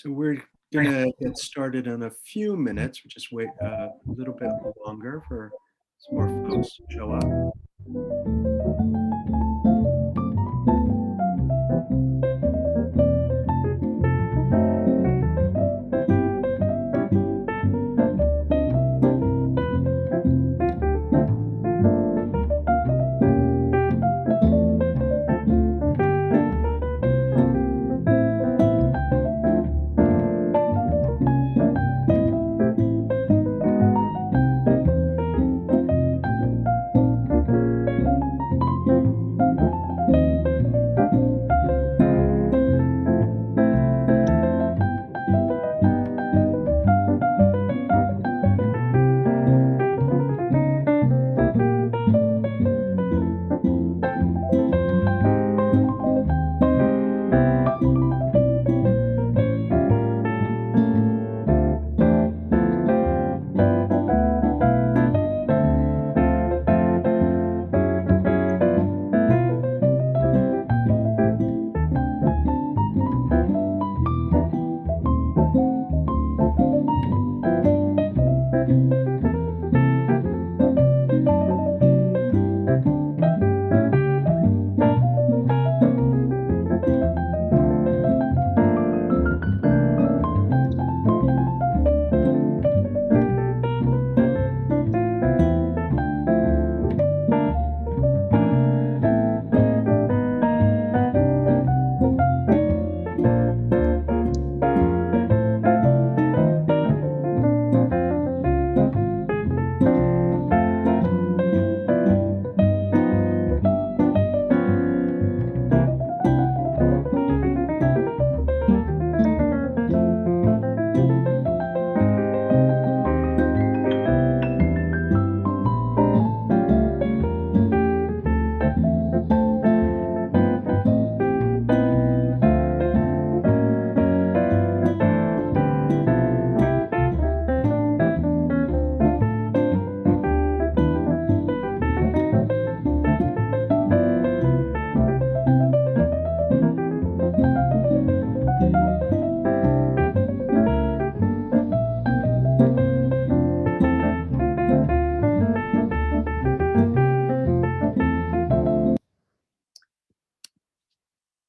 So we're going to get started in a few minutes. We'll just wait a little bit longer for some more folks to show up.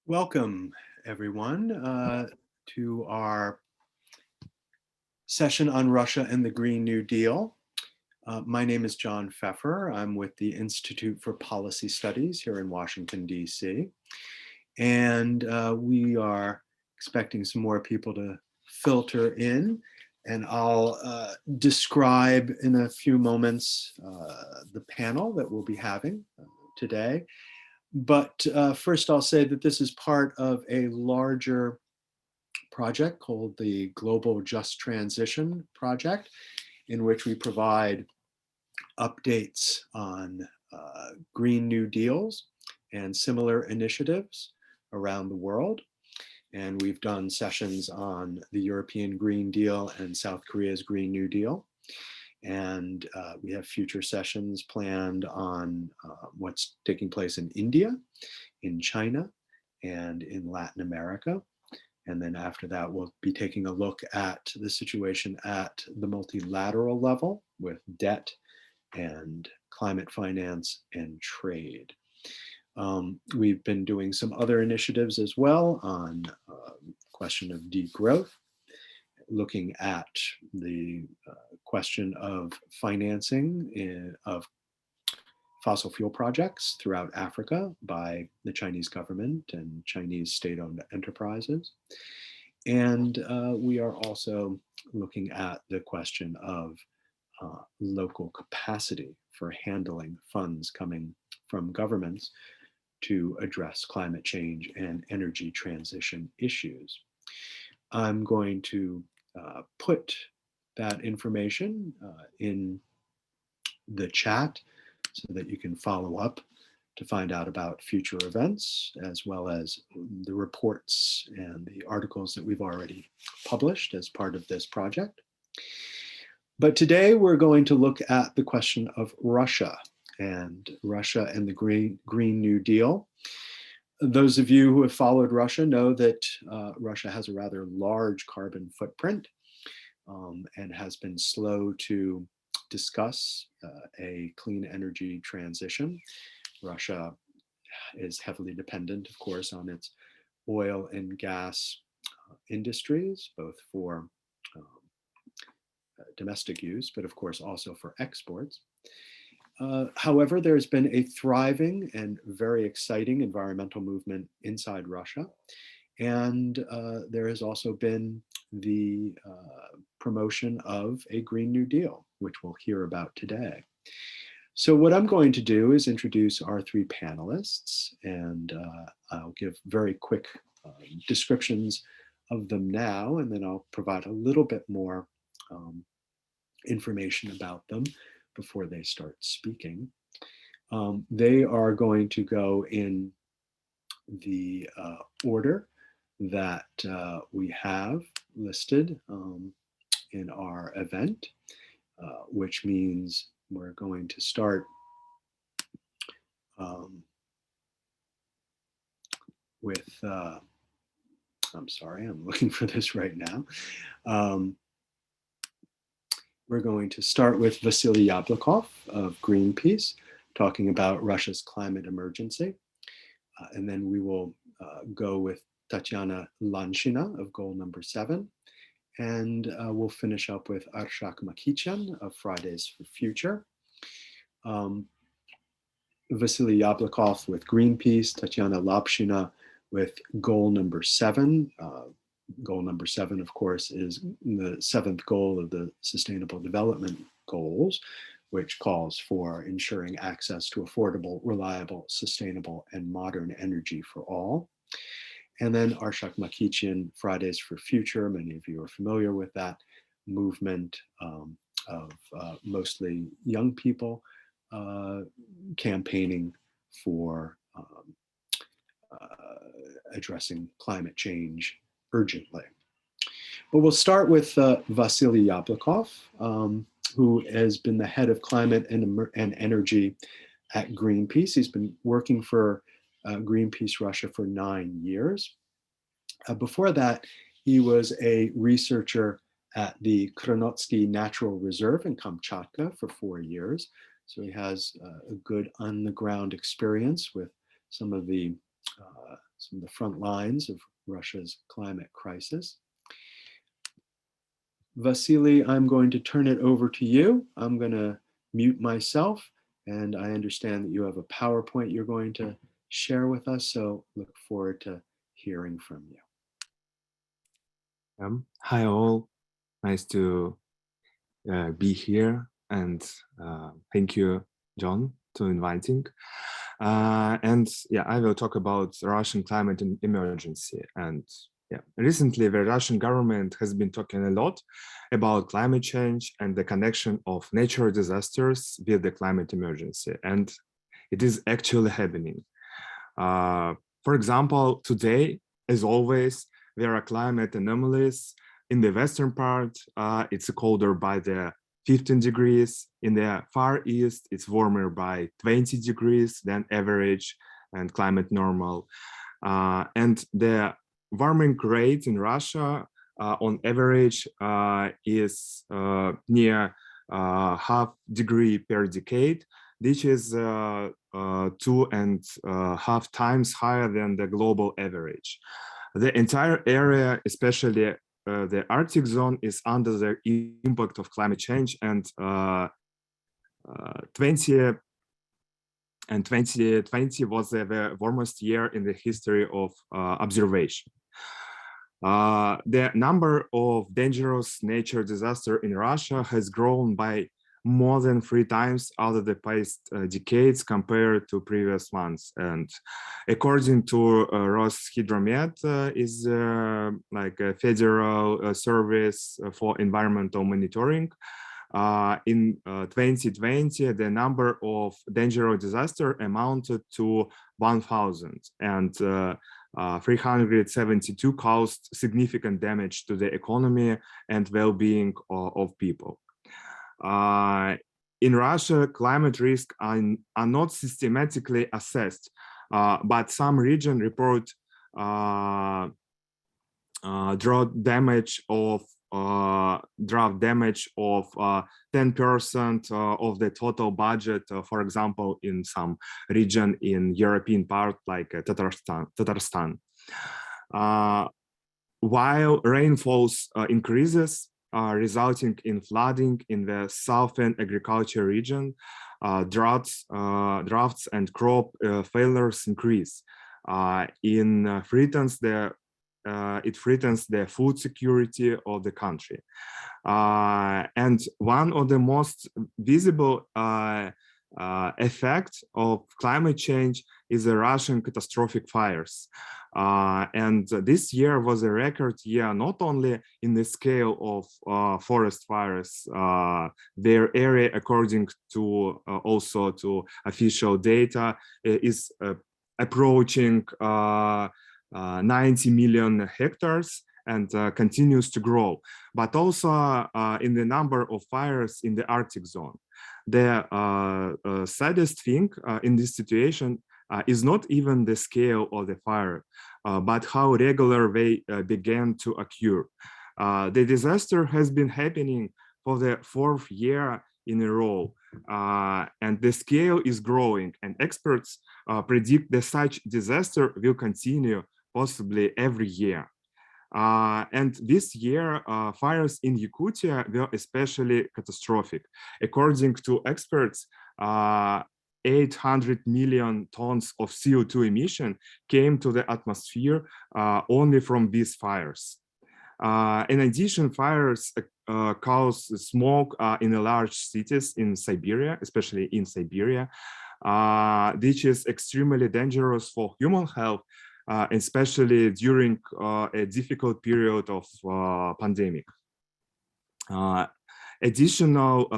Welcome, everyone, to our session on Russia and the Green New Deal. My name is John Feffer. I'm with the Institute for Policy Studies here in Washington, D.C. And we are expecting some more people to filter in. And I'll describe in a few moments the panel that we'll be having today. But first I'll say that this is part of a larger project called the Global Just Transition Project, in which we provide updates on Green New Deals and similar initiatives around the world. And we've done sessions on the European Green Deal and South Korea's Green New Deal. And we have future sessions planned on what's taking place in India, in China, and in Latin America. And then after that, we'll be taking a look at the situation at the multilateral level with debt and climate finance and trade. We've been doing some other initiatives as well on question of degrowth, looking at the question of financing of fossil fuel projects throughout Africa by the Chinese government and Chinese state-owned enterprises. And we are also looking at the question of local capacity for handling funds coming from governments to address climate change and energy transition issues. I'm going to put that information in the chat so that you can follow up to find out about future events, as well as the reports and the articles that we've already published as part of this project. But today we're going to look at the question of Russia and the Green New Deal. Those of you who have followed Russia know that Russia has a rather large carbon footprint and has been slow to discuss a clean energy transition. Russia is heavily dependent, of course, on its oil and gas industries, both for domestic use, but of course also for exports. However, there's been a thriving and very exciting environmental movement inside Russia. And there has also been the promotion of a Green New Deal, which we'll hear about today. So what I'm going to do is introduce our three panelists, and I'll give very quick descriptions of them now, and then I'll provide a little bit more information about them before they start speaking. They are going to go in the order that we have listed in our event, which means we're going to start with, I'm sorry, I'm looking for this right now. We're going to start with Vasily Yablokov of Greenpeace, talking about Russia's climate emergency. And then we will go with Tatiana Lanshina of goal number 7. And we'll finish up with Arshak Makichyan of Fridays for Future. Vasily Yablokov with Greenpeace, Tatiana Lanshina with goal number 7. Goal number 7, of course, is the 7th goal of the Sustainable Development Goals, which calls for ensuring access to affordable, reliable, sustainable, and modern energy for all. And then Arshak Makichyan, Fridays for Future. Many of you are familiar with that movement of mostly young people campaigning for addressing climate change urgently. But we'll start with Vasily Yablokov, who has been the head of climate and energy at Greenpeace. He's been working for Greenpeace Russia for 9 years. Before that, he was a researcher at the Kronotsky Natural Reserve in Kamchatka for 4 years. So he has a good on-the-ground experience with some of the front lines of Russia's climate crisis. Vasily, I'm going to turn it over to you. I'm going to mute myself, and I understand that you have a PowerPoint you're going to share with us, so look forward to hearing from you. Hi all, nice to be here, and thank you, John, to inviting. And yeah, I will talk about Russian climate emergency. And yeah, recently the Russian government has been talking a lot about climate change and the connection of natural disasters with the climate emergency. And it is actually happening. For example, today, as always, there are climate anomalies. In the western part, it's colder by the 15 degrees. In the far east, it's warmer by 20 degrees than average and climate normal. And the warming rate in Russia on average is near half degree per decade. This is 2.5 times higher than the global average. The entire area, especially the Arctic zone, is under the impact of climate change, and 2020 was the warmest year in the history of observation. The number of dangerous nature disasters in Russia has grown by more than 3 times out of the past decades compared to previous ones. And according to Roshydromet, is like a federal service for environmental monitoring. In 2020, the number of dangerous disasters amounted to 1,000, and 372 caused significant damage to the economy and well-being of people. In Russia, climate risks are not systematically assessed, but some regions report drought damage of 10% of the total budget, for example, in some region in European part like Tatarstan. While rainfalls increases, resulting in flooding in the southern agriculture region, droughts and crop failures increase. It threatens the food security of the country. And one of the most visible effects of climate change is the Russian catastrophic fires. And this year was a record year, not only in the scale of forest fires, their area, according to also to official data, is approaching 90 million hectares and continues to grow, but also in the number of fires in the Arctic zone. The saddest thing in this situation is not even the scale of the fire, but how regular they began to occur. The disaster has been happening for the 4th year in a row, and the scale is growing, and experts predict that such disaster will continue possibly every year. And this year, fires in Yakutia were especially catastrophic. According to experts, 800 million tons of CO2 emission came to the atmosphere only from these fires. In addition, fires cause smoke in the large cities in Siberia, especially in Siberia, which is extremely dangerous for human health, especially during a difficult period of pandemic. Additional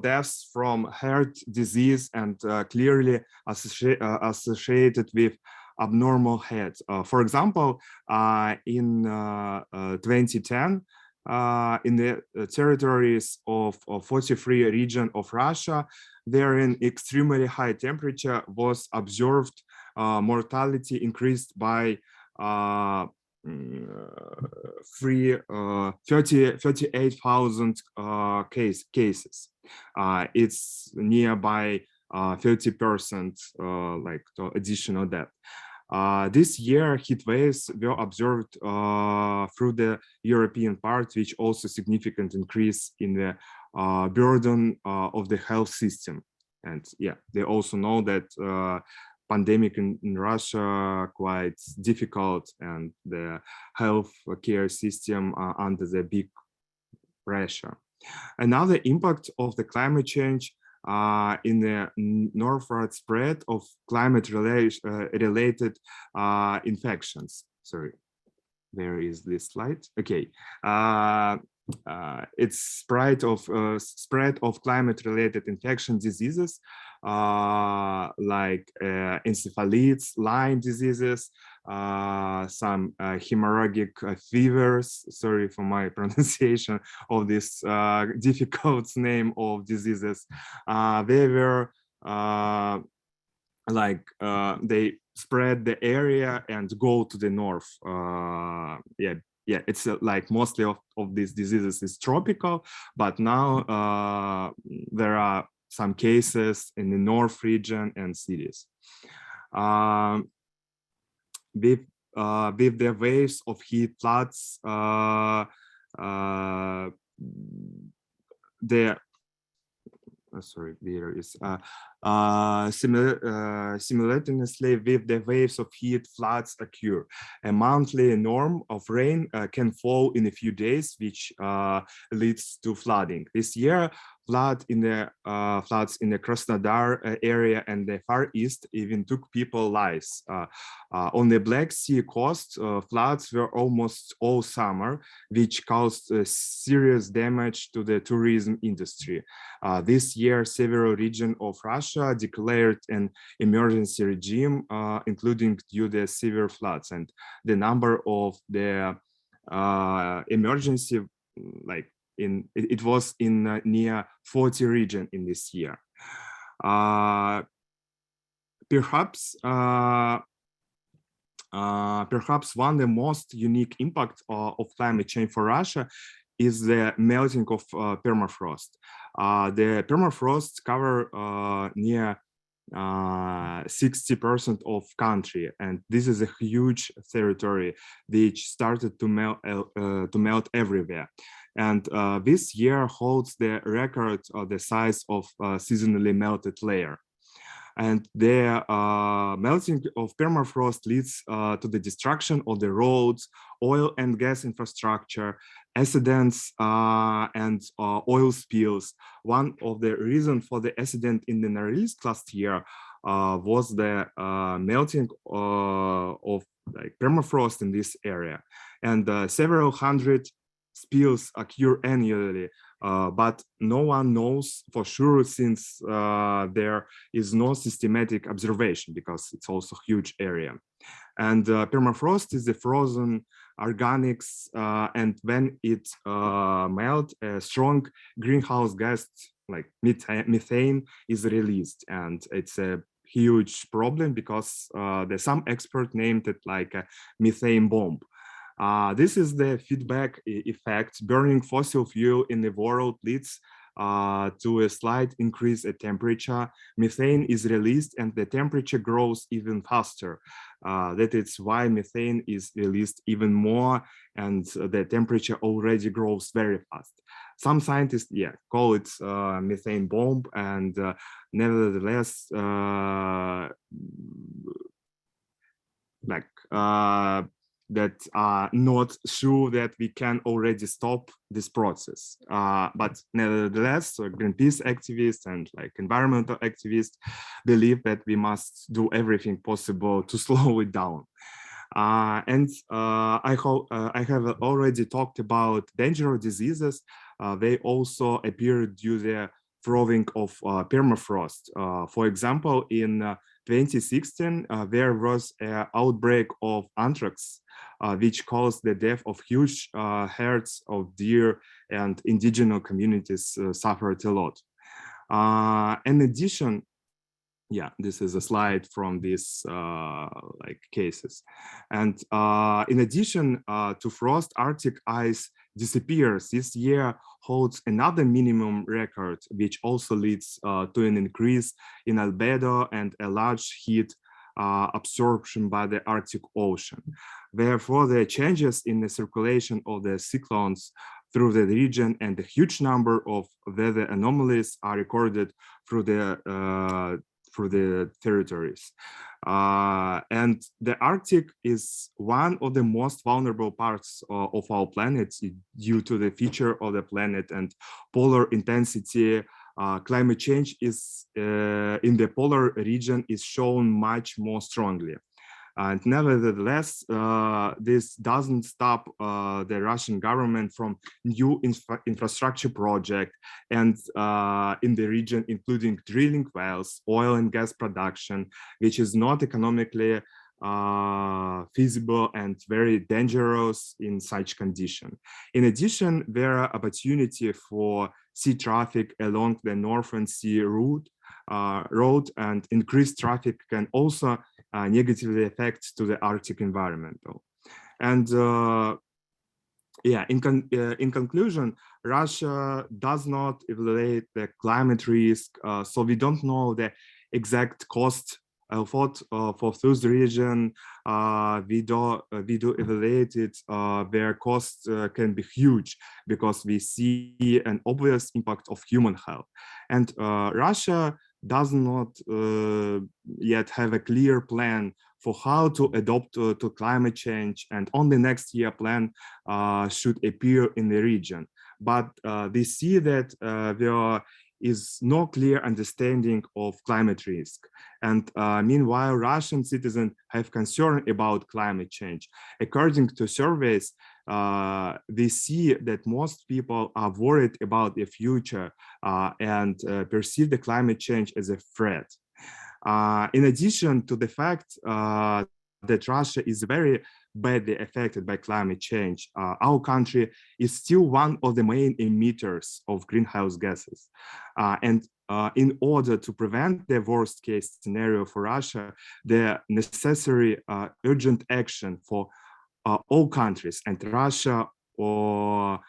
deaths from heart disease and clearly associated with abnormal head. For example, in 2010, in the territories of 43 regions of Russia, wherein extremely high temperature was observed, mortality increased by 38,000 cases. It's nearby 30% like additional death. This year, heat waves were observed through the European part, which also significant increase in the burden of the health system. And yeah, they also know that pandemic in Russia quite difficult, and the health care system are under the big pressure. Another impact of the climate change in the northward spread of climate related infections. Sorry, where is this slide? Okay, it's spread of climate related infection diseases like encephalitis, Lyme diseases, some hemorrhagic fevers. Sorry for my pronunciation of this difficult name of diseases. They were they spread the area and go to the north. Yeah, it's like mostly of these diseases is tropical, but now there are some cases in the north region and cities. With the waves of heat, floods, sorry, there is simultaneously with the waves of heat, floods occur. A monthly norm of rain can fall in a few days, which leads to flooding. This year, floods in the Krasnodar area and the Far East even took people's lives. On the Black Sea coast, floods were almost all summer, which caused serious damage to the tourism industry. This year, several regions of Russia declared an emergency regime, including due to severe floods, and the number of the emergency, like it was in near 40 regions in this year. perhaps perhaps one of the most unique impacts of climate change for Russia is the melting of permafrost. The permafrost cover near 60% of country, and this is a huge territory which started to melt everywhere. And this year holds the record of the size of seasonally melted layer. And the melting of permafrost leads to the destruction of the roads, oil and gas infrastructure, accidents, and oil spills. One of the reasons for the accident in the Norilsk last year was the melting of permafrost in this area. And several hundred spills occur annually, but no one knows for sure, since there is no systematic observation, because it's also a huge area. And permafrost is the frozen organics, and when it melts, a strong greenhouse gas like methane is released, and it's a huge problem because there's some expert named it like a methane bomb. This is the feedback effect. Burning fossil fuel in the world leads to a slight increase in temperature. Methane is released and the temperature grows even faster. That is why methane is released even more, and the temperature already grows very fast. Some scientists, call it methane bomb, and nevertheless, that are not sure that we can already stop this process. But nevertheless, Greenpeace activists and environmental activists believe that we must do everything possible to slow it down. I have already talked about dangerous diseases. They also appear due to the thawing of permafrost. For example, in 2016, there was an outbreak of anthrax, which caused the death of huge herds of deer, and indigenous communities suffered a lot. In addition, this is a slide from these cases. And in addition to frost, Arctic ice disappears. This year holds another minimum record, which also leads to an increase in albedo and a large heat absorption by the Arctic Ocean. Therefore, the changes in the circulation of the cyclones through the region and a huge number of weather anomalies are recorded through the territories. And the Arctic is one of the most vulnerable parts of our planet due to the feature of the planet and polar intensity. Climate change is in the polar region is shown much more strongly. And nevertheless, this doesn't stop the Russian government from new infrastructure project and in the region, including drilling wells, oil and gas production, which is not economically feasible and very dangerous in such condition. In addition, there are opportunity for sea traffic along the Northern Sea road, and increased traffic can also negatively affect to the Arctic environment. And in conclusion, Russia does not evaluate the climate risk, so we don't know the exact cost for those region. We do evaluate it. Their costs can be huge because we see an obvious impact of human health, and Russia does not yet have a clear plan for how to adapt to climate change, and on the next year plan should appear in the region. But we see that there is no clear understanding of climate risk. And meanwhile, Russian citizens have concern about climate change. According to surveys, we see that most people are worried about the future and perceive the climate change as a threat. In addition to the fact that Russia is very badly affected by climate change, our country is still one of the main emitters of greenhouse gases. And in order to prevent the worst case scenario for Russia, the necessary urgent action for all countries, and Russia, or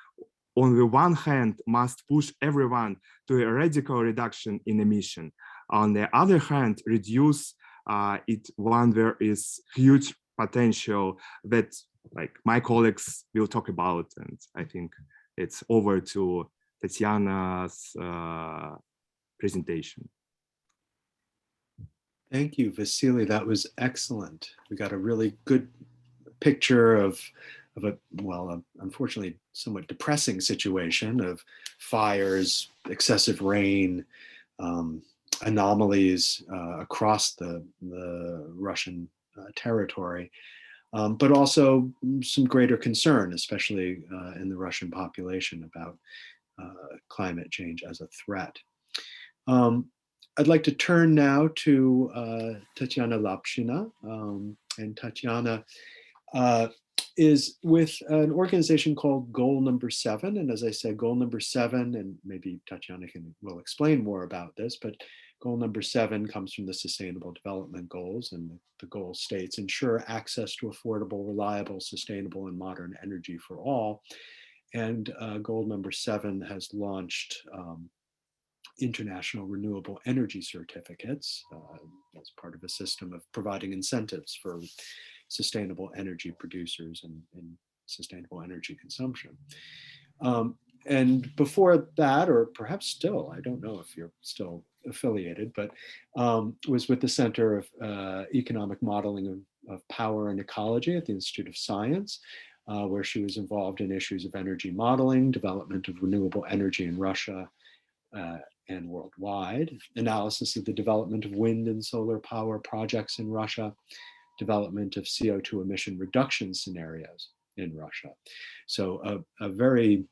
on the one hand, must push everyone to a radical reduction in emission. On the other hand, reduce it when there is huge potential that, like, my colleagues will talk about, and I think it's over to Tatiana's presentation. Thank you, Vasily. That was excellent. We got a really good picture of a, well, unfortunately, somewhat depressing situation of fires, excessive rain, anomalies across the Russian territory, but also some greater concern, especially in the Russian population, about climate change as a threat. I'd like to turn now to Tatiana Lanshina, and Tatiana is with an organization called Goal Number 7. And as I said, Goal Number 7, and maybe Tatiana will explain more about this, but Goal Number 7 comes from the Sustainable Development Goals, and the goal states, ensure access to affordable, reliable, sustainable, and modern energy for all. And Goal Number 7 has launched international renewable energy certificates as part of a system of providing incentives for sustainable energy producers and sustainable energy consumption. And before that, or perhaps still, I don't know if you're still affiliated, but was with the Center of Economic Modeling of Power and Ecology at the Institute of Science, where she was involved in issues of energy modeling, development of renewable energy in Russia and worldwide, analysis of the development of wind and solar power projects in Russia, development of CO2 emission reduction scenarios in Russia. So a very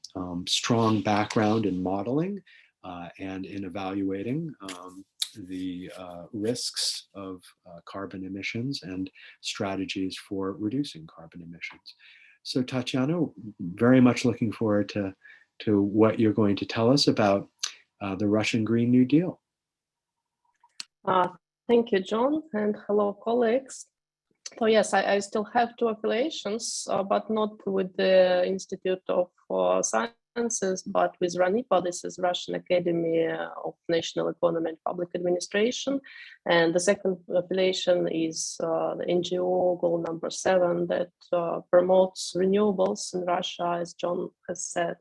strong background in modeling and in evaluating the risks of carbon emissions and strategies for reducing carbon emissions. So Tatiana, very much looking forward to what you're going to tell us about the Russian Green New Deal. Thank you, John, and hello, colleagues. So yes, I still have two affiliations, but not with the Institute of Sciences, but with RANIPA. This is Russian Academy of National Economy and Public Administration. And the second affiliation is the NGO Goal Number 7 that promotes renewables in Russia, as John has said.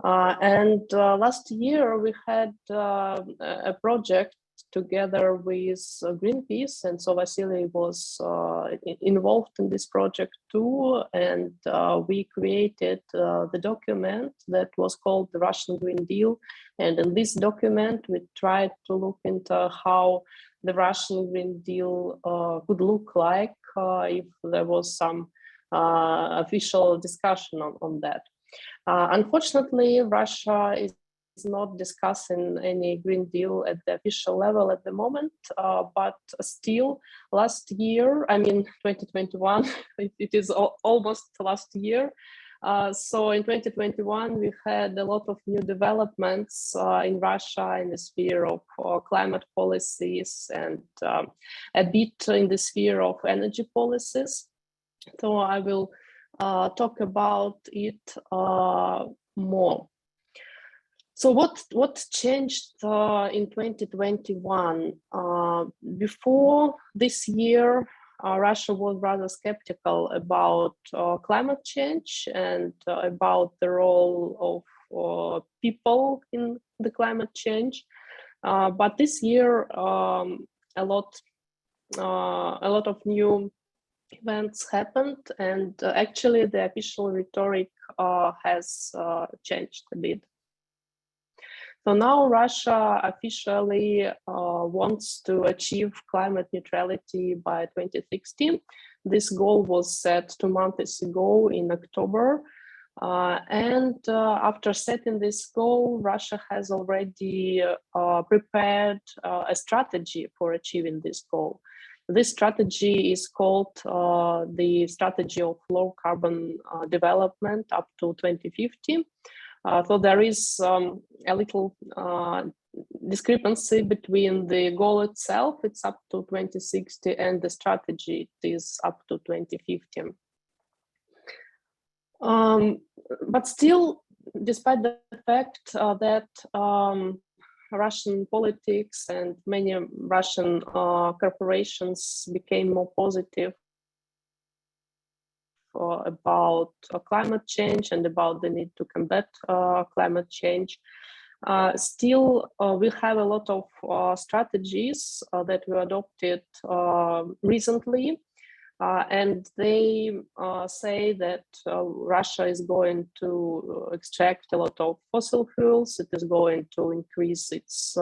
And last year we had a project together with Greenpeace, and so Vasily was involved in this project too, and we created the document that was called the Russian Green Deal. And in this document we tried to look into how the Russian Green Deal could look like if there was some official discussion on that. Unfortunately, Russia is not discussing any Green Deal at the official level at the moment, but still last year, I mean 2021, it is almost last year. So in 2021, we had a lot of new developments in Russia in the sphere of climate policies and a bit in the sphere of energy policies. So I will talk about it more. So what changed in 2021? Before this year, Russia was rather skeptical about climate change and about the role of people in the climate change. But this year, a lot of new events happened, and actually the official rhetoric has changed a bit. So now Russia officially wants to achieve climate neutrality by 2060. This goal was set 2 months ago in October. And after setting this goal, Russia has already prepared a strategy for achieving this goal. This strategy is called the Strategy of Low Carbon Development up to 2050. So there is a little discrepancy between the goal itself, it's up to 2060, and the strategy, it is up to 2050. But still, despite the fact that Russian politics and many Russian corporations became more positive about climate change and about the need to combat climate change, still we have a lot of strategies that were adopted recently. And they say that Russia is going to extract a lot of fossil fuels. It is going to increase its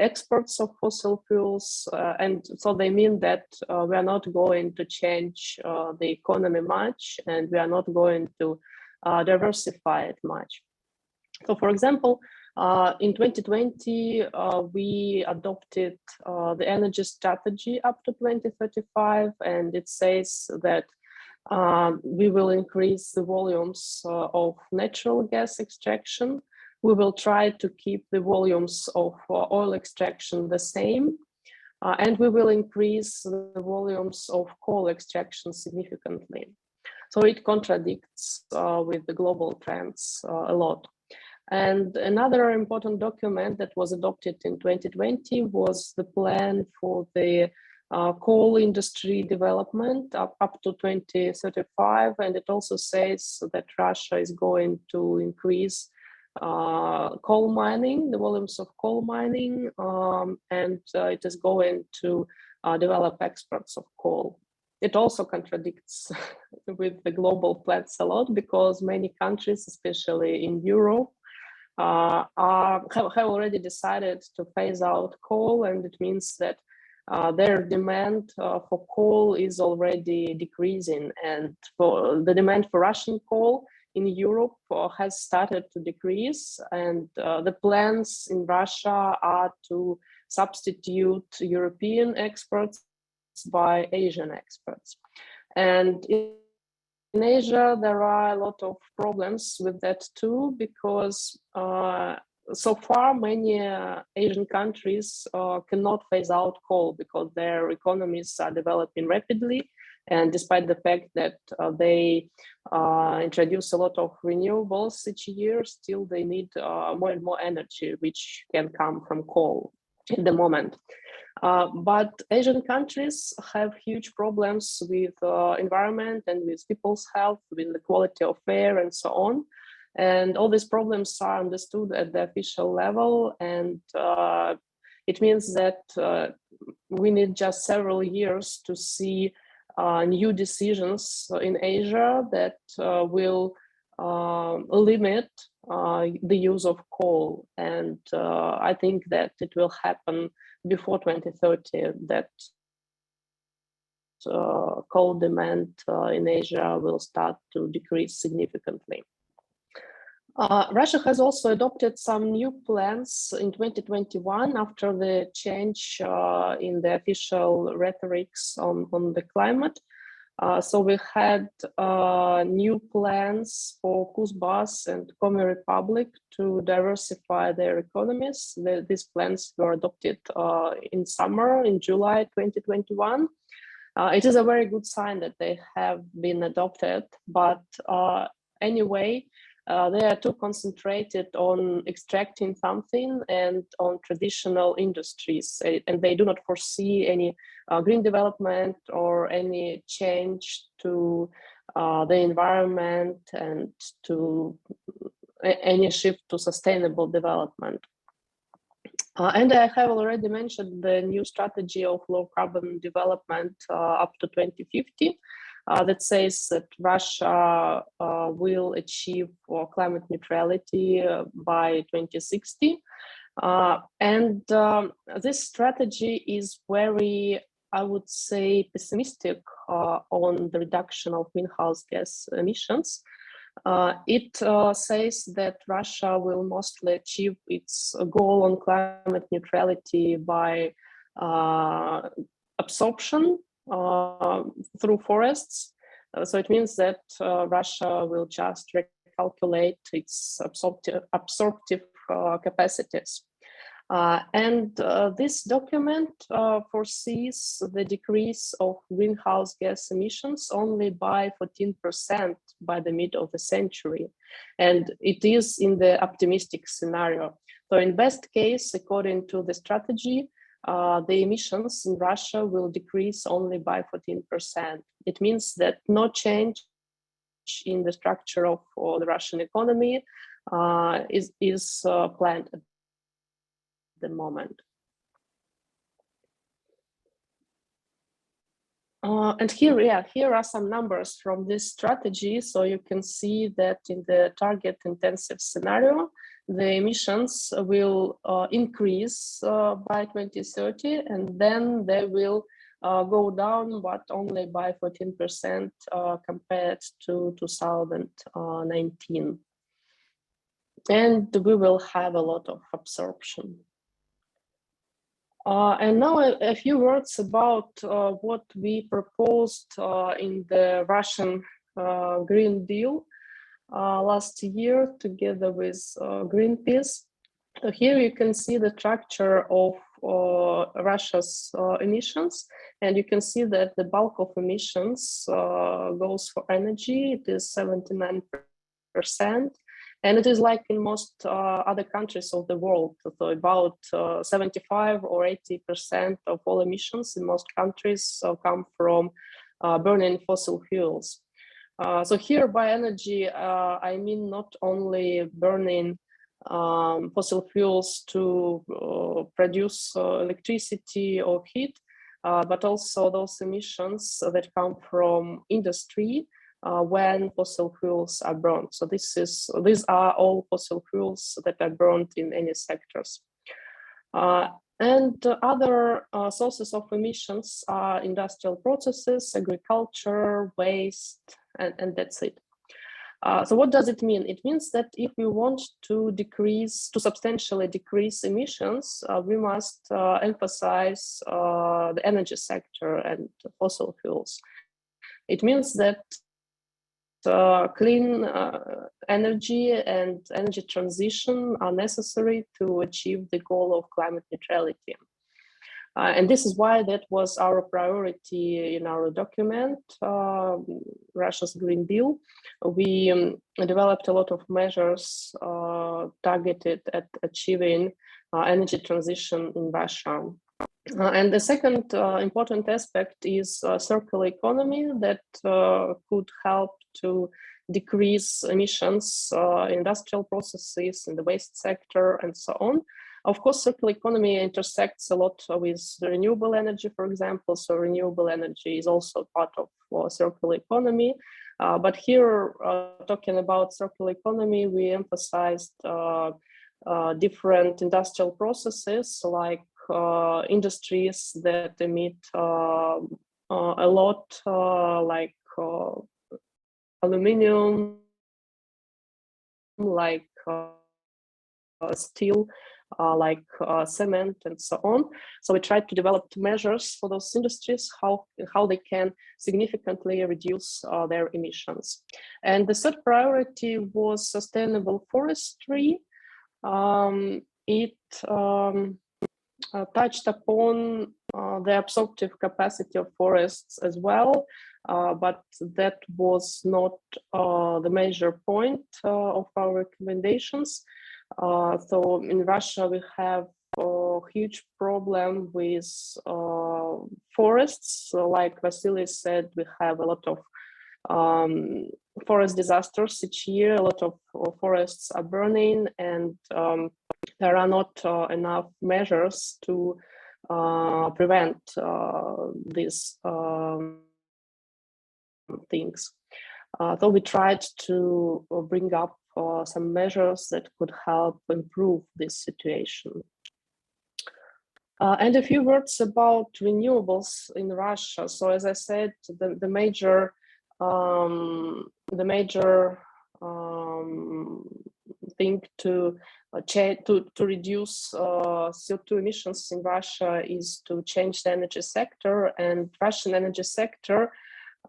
exports of fossil fuels. And so they mean that we are not going to change the economy much, and we are not going to diversify it much. So, for example, in 2020, we adopted the energy strategy up to 2035, and it says that we will increase the volumes of natural gas extraction. We will try to keep the volumes of oil extraction the same, and we will increase the volumes of coal extraction significantly. So it contradicts with the global trends a lot. And another important document that was adopted in 2020 was the plan for the coal industry development up to 2035. And it also says that Russia is going to increase coal mining, the volumes of coal mining, and it is going to develop exports of coal. It also contradicts with the global plans a lot, because many countries, especially in Europe, have already decided to phase out coal, and it means that their demand for coal is already decreasing, and for the demand for Russian coal in Europe has started to decrease, and the plans in Russia are to substitute European exports by Asian exports. And in Asia, there are a lot of problems with that too, because so far many Asian countries cannot phase out coal because their economies are developing rapidly. And despite the fact that they introduce a lot of renewables each year, still they need more and more energy, which can come from coal at the moment. But Asian countries have huge problems with environment and with people's health, with the quality of air and so on. And all these problems are understood at the official level. And it means that we need just several years to see new decisions in Asia that will limit the use of coal. And I think that it will happen before 2030, that coal demand in Asia will start to decrease significantly. Russia has also adopted some new plans in 2021 after the change in the official rhetorics on the climate. So we had new plans for Kuzbas and Komi Republic to diversify their economies. These plans were adopted in summer, in July 2021. It is a very good sign that they have been adopted, but anyway, they are too concentrated on extracting something and on traditional industries, and they do not foresee any green development or any change to the environment and to any shift to sustainable development. And I have already mentioned the new strategy of low carbon development up to 2050. That says that Russia will achieve climate neutrality by 2060. And this strategy is very, I would say, pessimistic on the reduction of greenhouse gas emissions. It says that Russia will mostly achieve its goal on climate neutrality by absorption through forests. So it means that Russia will just calculate its absorptive capacities. This document foresees the decrease of greenhouse gas emissions only by 14% by the mid of the century. And it is in the optimistic scenario. So in best case, according to the strategy, the emissions in Russia will decrease only by 14%. It means that no change in the structure of the Russian economy is planned at the moment. And here are some numbers from this strategy. So you can see that in the target intensive scenario, the emissions will increase by 2030, and then they will go down, but only by 14% compared to 2019. And we will have a lot of absorption. And now a few words about what we proposed in the Russian Green Deal last year together with Greenpeace. So here you can see the structure of Russia's emissions, and you can see that the bulk of emissions goes for energy. It is 79%. And it is like in most other countries of the world, so about 75 or 80% of all emissions in most countries come from burning fossil fuels. So here by energy, I mean not only burning fossil fuels to produce electricity or heat, but also those emissions that come from industry when fossil fuels are burned. So these are all fossil fuels that are burned in any sectors. And other sources of emissions are industrial processes, agriculture, waste, and that's it. So what does it mean? It means that if we want to substantially decrease emissions, we must emphasize the energy sector and fossil fuels. It means that clean energy and energy transition are necessary to achieve the goal of climate neutrality. And this is why that was our priority in our document, Russia's Green Deal. We developed a lot of measures targeted at achieving energy transition in Russia. And the second important aspect is circular economy that could help to decrease emissions, industrial processes in the waste sector, and so on. Of course, circular economy intersects a lot with renewable energy, for example. So renewable energy is also part of circular economy. But here, talking about circular economy, we emphasized different industrial processes like industries that emit a lot, like aluminium, like steel, like cement, and so on. So we tried to develop measures for those industries, how they can significantly reduce their emissions. And the third priority was sustainable forestry. It touched upon the absorptive capacity of forests as well, but that was not the major point of our recommendations. So in Russia, we have a huge problem with forests. So like Vasily said, we have a lot of forest disasters each year. A lot of forests are burning, and there are not enough measures to prevent these things. So we tried to bring up some measures that could help improve this situation. And a few words about renewables in Russia. So as I said, the major thing to reduce CO2 emissions in Russia is to change the energy sector, and Russian energy sector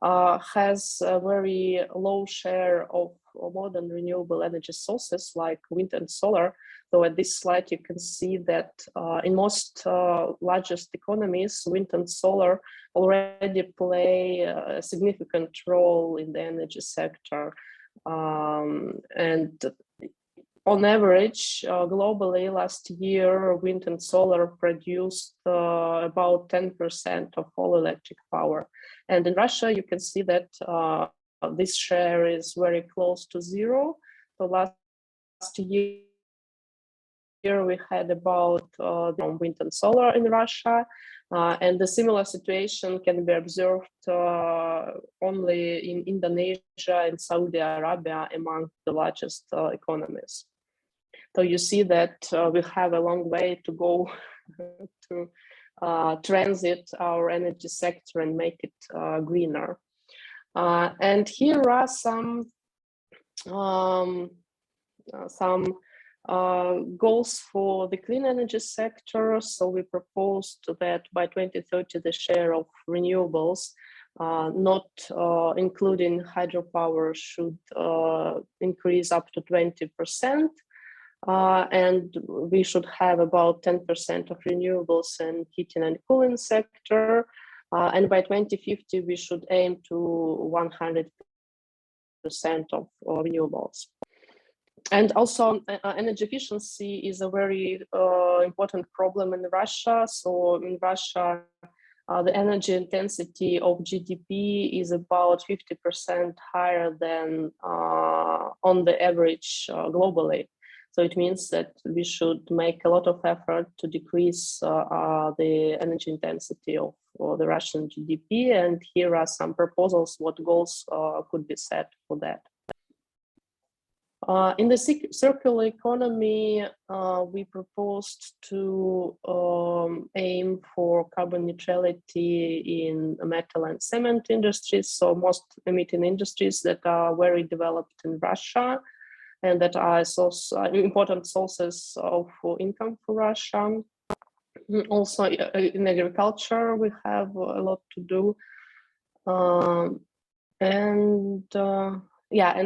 has a very low share of modern renewable energy sources like wind and solar. So at this slide, you can see that in most largest economies, wind and solar already play a significant role in the energy sector. And on average, globally, last year, wind and solar produced about 10% of all electric power. And in Russia, you can see that this share is very close to zero. So last year, we had about wind and solar in Russia. And the similar situation can be observed only in Indonesia and Saudi Arabia among the largest economies. So you see that we have a long way to go to transit our energy sector and make it greener. And here are some goals for the clean energy sector. So we proposed that by 2030, the share of renewables, not including hydropower, should increase up to 20%. And we should have about 10% of renewables in heating and cooling sector. And by 2050, we should aim to 100% of renewables. And also energy efficiency is a very important problem in Russia. So in Russia, the energy intensity of GDP is about 50% higher than on the average globally. So it means that we should make a lot of effort to decrease the energy intensity of the Russian GDP. And here are some proposals, what goals could be set for that. In the circular economy, we proposed to aim for carbon neutrality in metal and cement industries, so most emitting industries that are very developed in Russia and that are important sources of income for Russia. Also in agriculture, we have a lot to do. And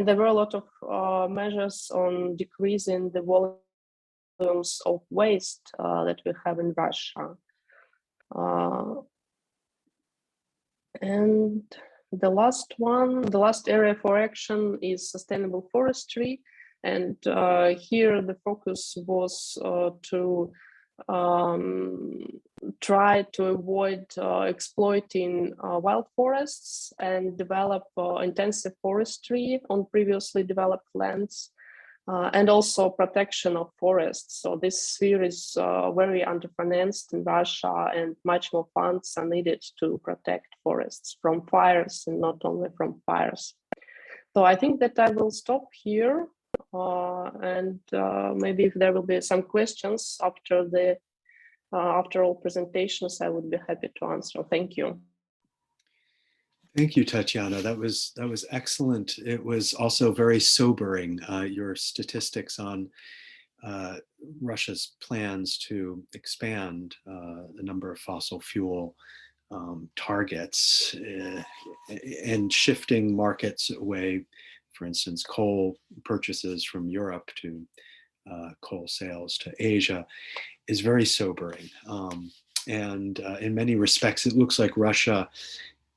there were a lot of measures on decreasing the volumes of waste that we have in Russia. And the last area for action is sustainable forestry. And here the focus was to try to avoid exploiting wild forests and develop intensive forestry on previously developed lands, and also protection of forests. So this sphere is very underfinanced in Russia, and much more funds are needed to protect forests from fires, and not only from fires. So I think that I will stop here. And maybe if there will be some questions after all presentations, I would be happy to answer. Thank you. Thank you, Tatiana. That was excellent. It was also very sobering, your statistics on Russia's plans to expand the number of fossil fuel targets and shifting markets away. For instance, coal purchases from Europe to coal sales to Asia is very sobering. And in many respects, it looks like Russia,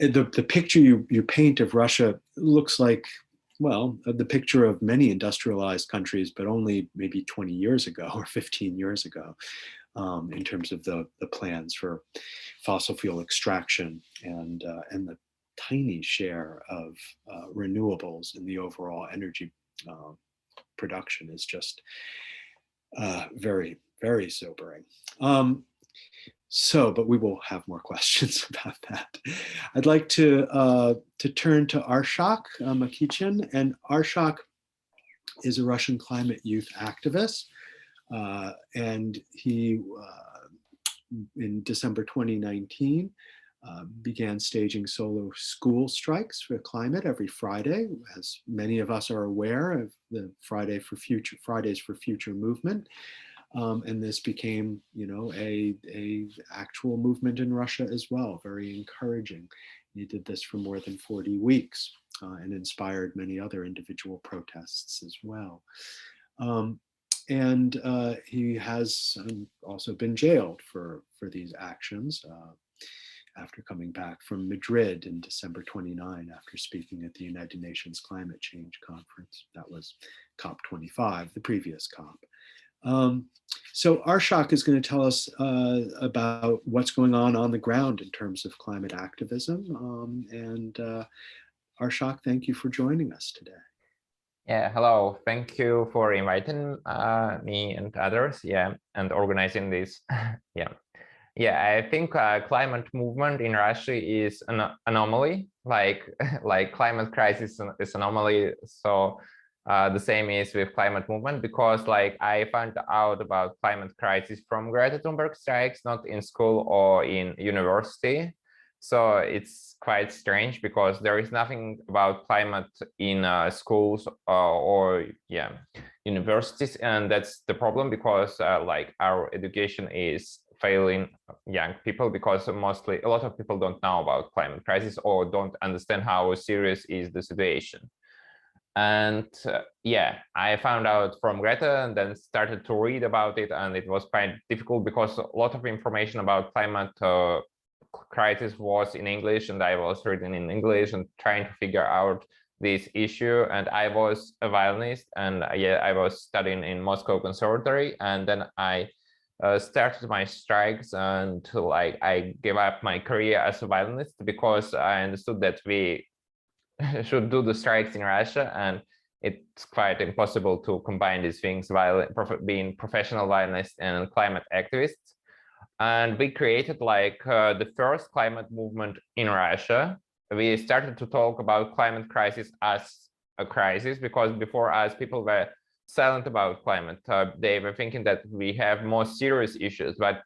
the picture you paint of Russia looks like, well, the picture of many industrialized countries, but only maybe 20 years ago or 15 years ago, in terms of the plans for fossil fuel extraction and the tiny share of renewables in the overall energy production is just very, very sobering. But we will have more questions about that. I'd like to turn to Arshak Makichyan, and Arshak is a Russian climate youth activist, and he, in December 2019, began staging solo school strikes for climate every Friday, as many of us are aware of the Fridays for Future movement. And this became, a actual movement in Russia as well, very encouraging. He did this for more than 40 weeks. and inspired many other individual protests as well. And he has also been jailed for these actions after coming back from Madrid in December 29 after speaking at the United Nations Climate Change Conference. That was COP25, the previous COP. So Arshak is going to tell us about what's going on the ground in terms of climate activism. Arshak, thank you for joining us today. Yeah, hello. Thank you for inviting me and others, yeah, and organizing this. Yeah, I think climate movement in Russia is an anomaly, like climate crisis is anomaly. So the same is with climate movement, because like I found out about climate crisis from Greta Thunberg strikes, not in school or in university. So it's quite strange because there is nothing about climate in schools or yeah, universities, and that's the problem, because like our education is failing young people, because mostly a lot of people don't know about climate crisis or don't understand how serious is the situation. And yeah, I found out from Greta and then started to read about it, and it was quite difficult because a lot of information about climate crisis was in English, and I was reading in English and trying to figure out this issue. And I was a violinist, and yeah, I was studying in Moscow Conservatory, and then I started my strikes, and like I gave up my career as a violinist because I understood that we should do the strikes in Russia, and it's quite impossible to combine these things while being professional violinists and climate activists. And we created like the first climate movement in Russia. We started to talk about climate crisis as a crisis, because before us, people were silent about climate. They were thinking that we have more serious issues, but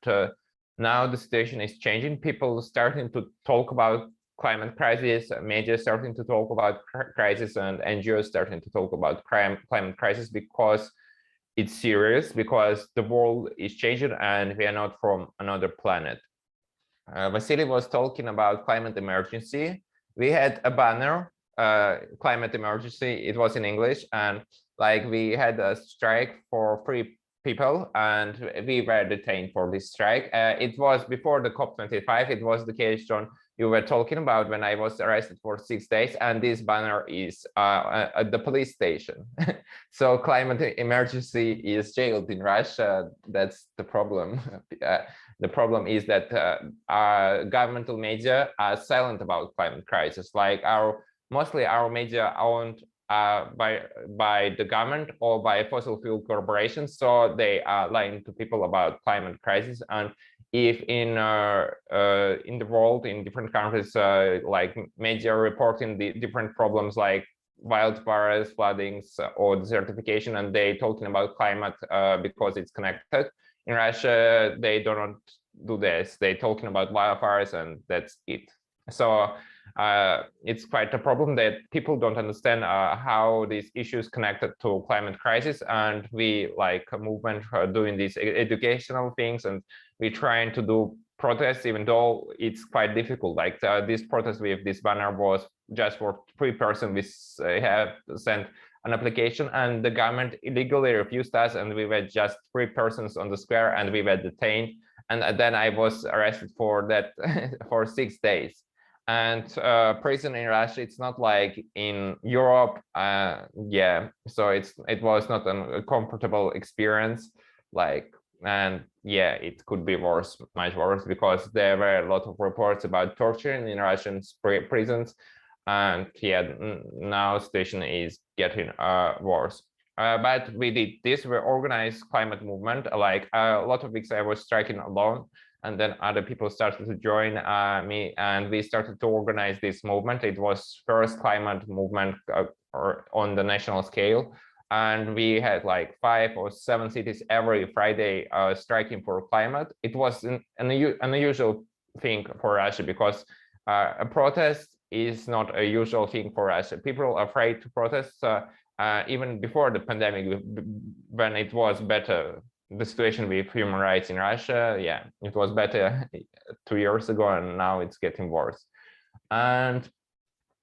now the situation is changing. People starting to talk about climate crisis, media starting to talk about crisis, and NGOs starting to talk about climate crisis, because it's serious, because the world is changing and we are not from another planet. Vasily was talking about climate emergency. We had a banner, climate emergency, it was in English, and like we had a strike for 3 people, and we were detained for this strike. It was before the COP25, it was the case, John, you were talking about, when I was arrested for 6 days, and this banner is at the police station. So climate emergency is jailed in Russia. That's the problem. The problem is that our governmental media are silent about climate crisis. Like mostly our media owned by the government or by fossil fuel corporations, so they are lying to people about climate crisis. And if in the world, in different countries, like media reporting the different problems like wildfires, floodings, or desertification, and they talking about climate because it's connected. In Russia, they do not do this. They talking about wildfires, and that's it. So it's quite a problem that people don't understand how these issues connected to climate crisis, and we like a movement doing these educational things, and we're trying to do protests, even though it's quite difficult. Like this protest with this banner was just for 3 persons. We have sent an application, and the government illegally refused us, and we were just 3 persons on the square, and we were detained. And then I was arrested for that for 6 days. And prison in Russia, it's not like in Europe. Yeah, so it was not a comfortable experience. Like, and yeah, it could be worse, much worse, because there were a lot of reports about torture in Russian prisons. And yeah, now situation is getting worse. But we did this. We organized climate movement. Like a lot of weeks I was striking alone, and then other people started to join me, and we started to organize this movement. It was first climate movement on the national scale, and we had like 5 or 7 cities every Friday striking for climate. It was an unusual thing for Russia, because a protest is not a usual thing for Russia. People are afraid to protest even before the pandemic, when it was better. The situation with human rights in Russia, yeah, it was better 2 years ago, and now it's getting worse. And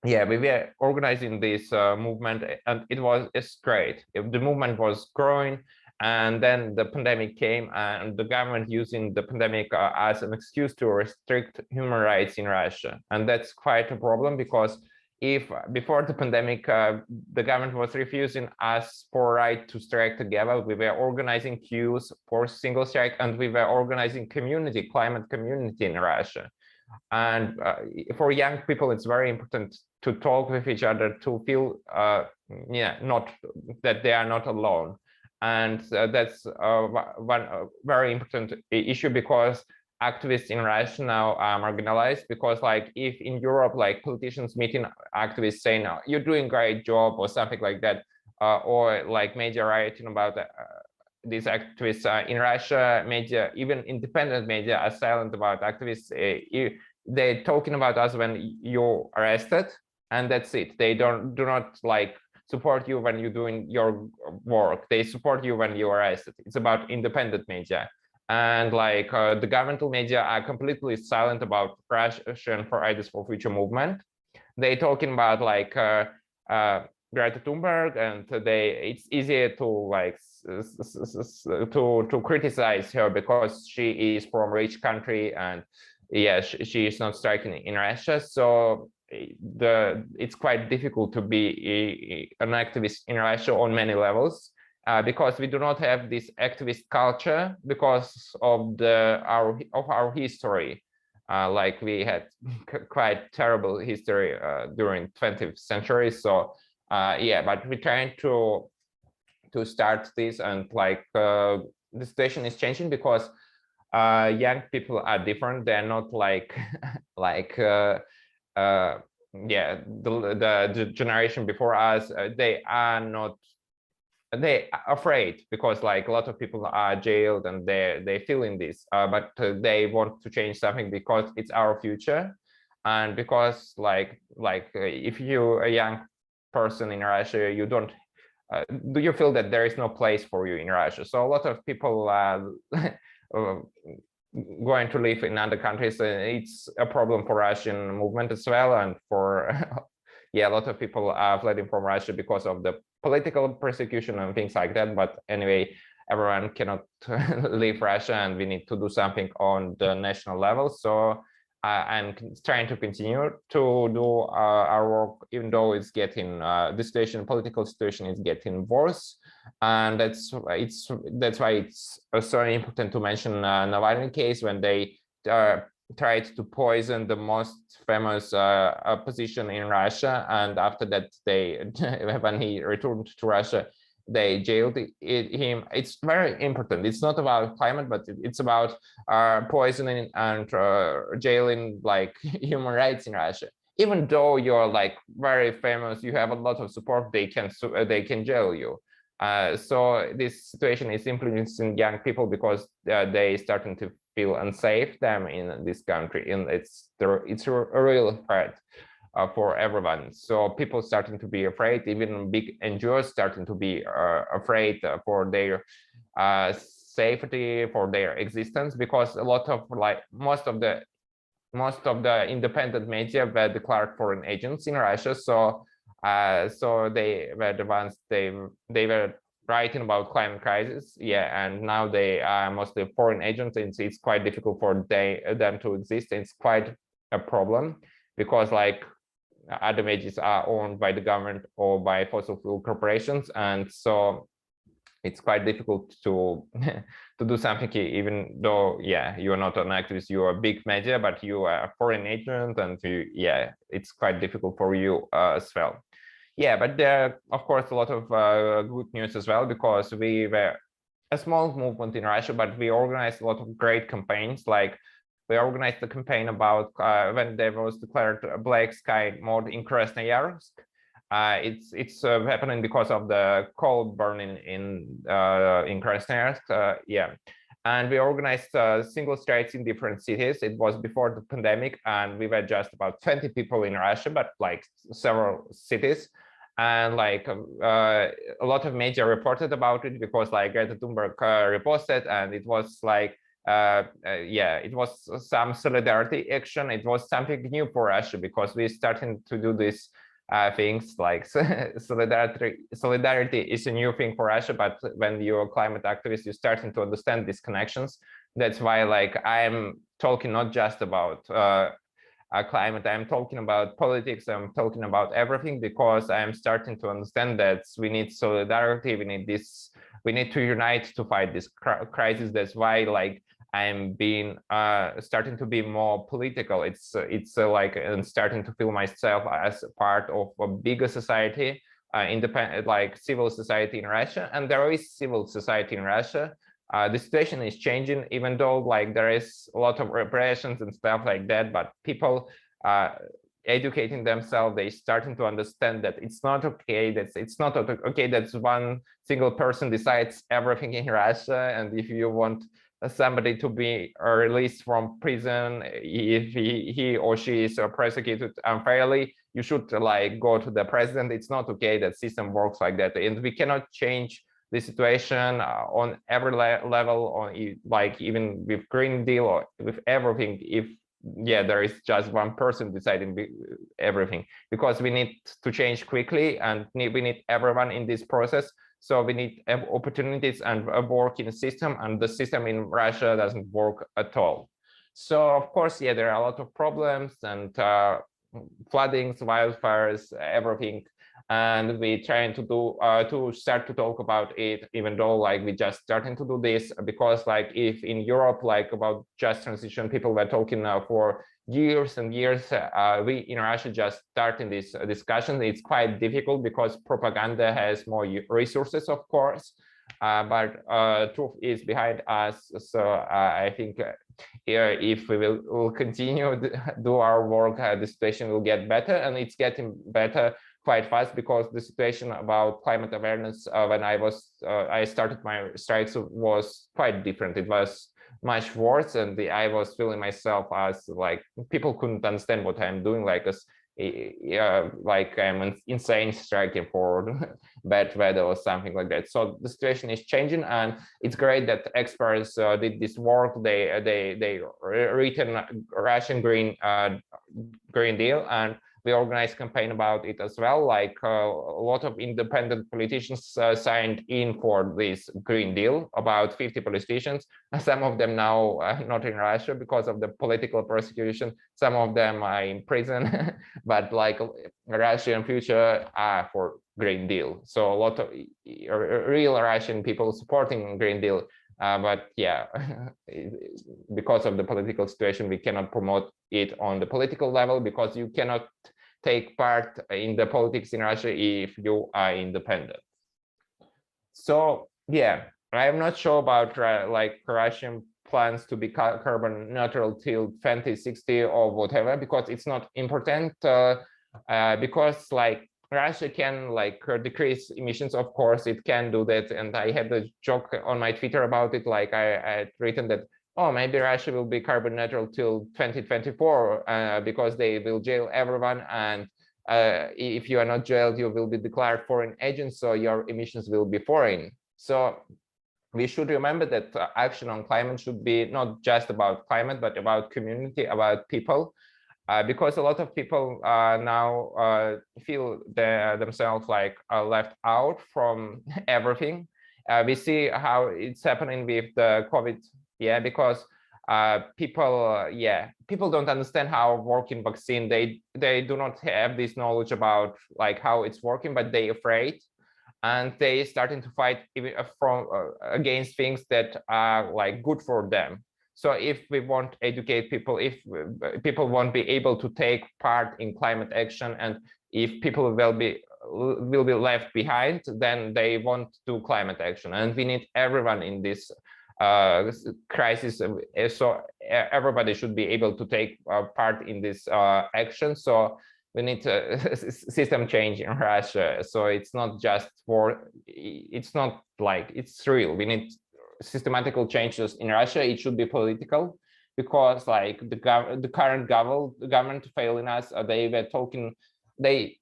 yeah, we were organizing this movement, and it's great. The movement was growing, and then the pandemic came, and the government using the pandemic as an excuse to restrict human rights in Russia, and that's quite a problem because if before the pandemic the government was refusing us for right to strike together, we were organizing queues for single strike, and we were organizing climate community in Russia. And for young people, it's very important to talk with each other, to feel not that they are not alone. And that's one very important issue, because activists in Russia now are marginalized, because like if in Europe, like politicians meeting activists saying, oh, you're doing a great job or something like that, or like media writing about these activists, in Russia, media, even independent media, are silent about activists. They're talking about us when you're arrested, and that's it. They do not like support you when you're doing your work. They support you when you're arrested. It's about independent media. And like the governmental media are completely silent about Russian Fridays for Future movement. They talking about like Greta Thunberg, and it's easier to like to criticize her because she is from a rich country, and yeah, she is not striking in Russia. So it's quite difficult to be an activist in Russia on many levels. Because we do not have this activist culture because of our history. Like we had quite terrible history during 20th century. So yeah, but we're trying to start this, and like the situation is changing because young people are different. They're not like like yeah, the generation before us. They are afraid because like a lot of people are jailed, and they feeling this, but they want to change something because it's our future, and because like if you're a young person in Russia, you don't do you feel that there is no place for you in Russia. So a lot of people going to live in other countries. It's a problem for Russian movement as well, and for yeah, a lot of people are fleeing from Russia because of the political persecution and things like that. But anyway, everyone cannot leave Russia, and we need to do something on the national level. So I'm trying to continue to do our work, even though it's getting political situation is getting worse. And that's why it's so important to mention Navalny case, when they tried to poison the most famous opposition in Russia, and after that when he returned to Russia, they jailed him. It's very important. It's not about climate, but it's about poisoning and jailing like human rights in Russia. Even though you're like very famous, you have a lot of support, they can jail you. So this situation is influencing young people because they starting to feel unsafe them in this country, and it's a real threat for everyone. So people starting to be afraid, even big NGOs starting to be afraid for their safety, for their existence, because a lot of like most of the independent media were declared foreign agents in Russia. So so they were the ones they were writing about climate crisis, yeah, and now they are mostly foreign agents, and it's quite difficult for them to exist. It's quite a problem because like other medias are owned by the government or by fossil fuel corporations, and so it's quite difficult to to do something, even though yeah, you're not an activist, you're a big media, but you are a foreign agent, and yeah, it's quite difficult for you as well. Yeah, but there are, of course, a lot of good news as well, because we were a small movement in Russia, but we organized a lot of great campaigns. Like we organized a campaign about when there was declared a black sky mode in Krasnoyarsk. It's happening because of the coal burning in Krasnoyarsk. Yeah, and we organized single strikes in different cities. It was before the pandemic, and we were just about 20 people in Russia, but like several cities. And like a lot of media reported about it because like Greta Thunberg reposted, and it was like yeah, it was some solidarity action. It was something new for Russia because we're starting to do this things like solidarity is a new thing for Russia, but when you're a climate activist, you're starting to understand these connections. That's why, like, I'm talking not just about climate, I'm talking about politics, I'm talking about everything, because I'm starting to understand that we need solidarity, we need this, we need to unite to fight this crisis. That's why, like, I'm being starting to be more political. It's like I'm starting to feel myself as a part of a bigger society, independent, like civil society in Russia. And there is civil society in Russia. The situation is changing, even though, like, there is a lot of repressions and stuff like that, but people educating themselves, they starting to understand that it's not okay, that it's not okay that one single person decides everything in Russia. And if you want somebody to be released from prison, if he or she is prosecuted unfairly, you should, like, go to the president. It's not okay that system works like that, and we cannot change the situation on every level, on, like, even with Green Deal or with everything, if there is just one person deciding everything, because we need to change quickly, and we need everyone in this process. So we need opportunities and a working system, and the system in Russia doesn't work at all. So of course, there are a lot of problems, and floodings, wildfires, everything. And we trying to do to start to talk about it, even though, like, we just starting to do this, because, like, if in Europe, like, about just transition, people were talking for years and years, we in Russia just starting this discussion. It's quite difficult because propaganda has more resources, of course, but truth is behind us. So I think if we will continue to do our work, the situation will get better, and it's getting better quite fast, because the situation about climate awareness when I started my strikes was quite different. It was much worse, and I was feeling myself as, like, people couldn't understand what I'm doing, like like I'm insane striking for bad weather or something like that. So the situation is changing, and it's great that experts did this work. They written Russian Green Deal, and we organized campaign about it as well. Like a lot of independent politicians signed in for this Green Deal, about 50 politicians. Some of them now not in Russia because of the political persecution. Some of them are in prison, but, like, Russian future are for Green Deal. So a lot of real Russian people supporting Green Deal. But because of the political situation, we cannot promote it on the political level, because you cannot take part in the politics in Russia if you are independent. So I'm not sure about like Russian plans to be carbon neutral till 2060 or whatever, because it's not important, because, like, Russia can, like, decrease emissions. Of course it can do that, and I had a joke on my Twitter about it. Like, I had written that, oh, maybe Russia will be carbon neutral till 2024 because they will jail everyone, and if you are not jailed, you will be declared foreign agent, so your emissions will be foreign. So we should remember that action on climate should be not just about climate, but about community, about people, because a lot of people now feel themselves like left out from everything. We see how it's happening with the COVID, because people don't understand how working vaccine. They do not have this knowledge about, like, how it's working, but they afraid, and they starting to fight even against things that are, like, good for them. So if we want to educate people, if people won't be able to take part in climate action, and if people will be left behind, then they won't do climate action. And we need everyone in this crisis, so everybody should be able to take part in this action. So we need a system change in Russia. So it's not just it's not like it's real. We need systematical changes in Russia. It should be political, because, like, the current government failing us. They were talking, they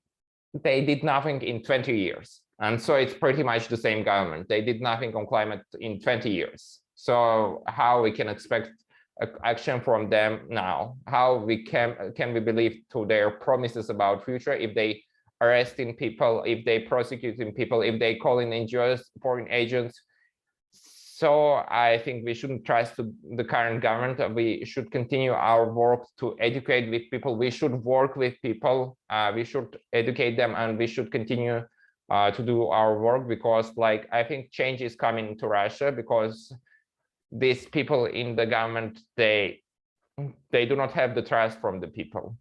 did nothing in 20 years, and so it's pretty much the same government. They did nothing on climate in 20 years. So how we can expect action from them now? How we can we believe to their promises about future if they arresting people, if they prosecuting people, if they calling NGOs, foreign agents? So I think we shouldn't trust the current government. We should continue our work to educate with people. We should work with people. We should educate them, and we should continue to do our work, because like I think change is coming to Russia, because these people in the government, they do not have the trust from the people.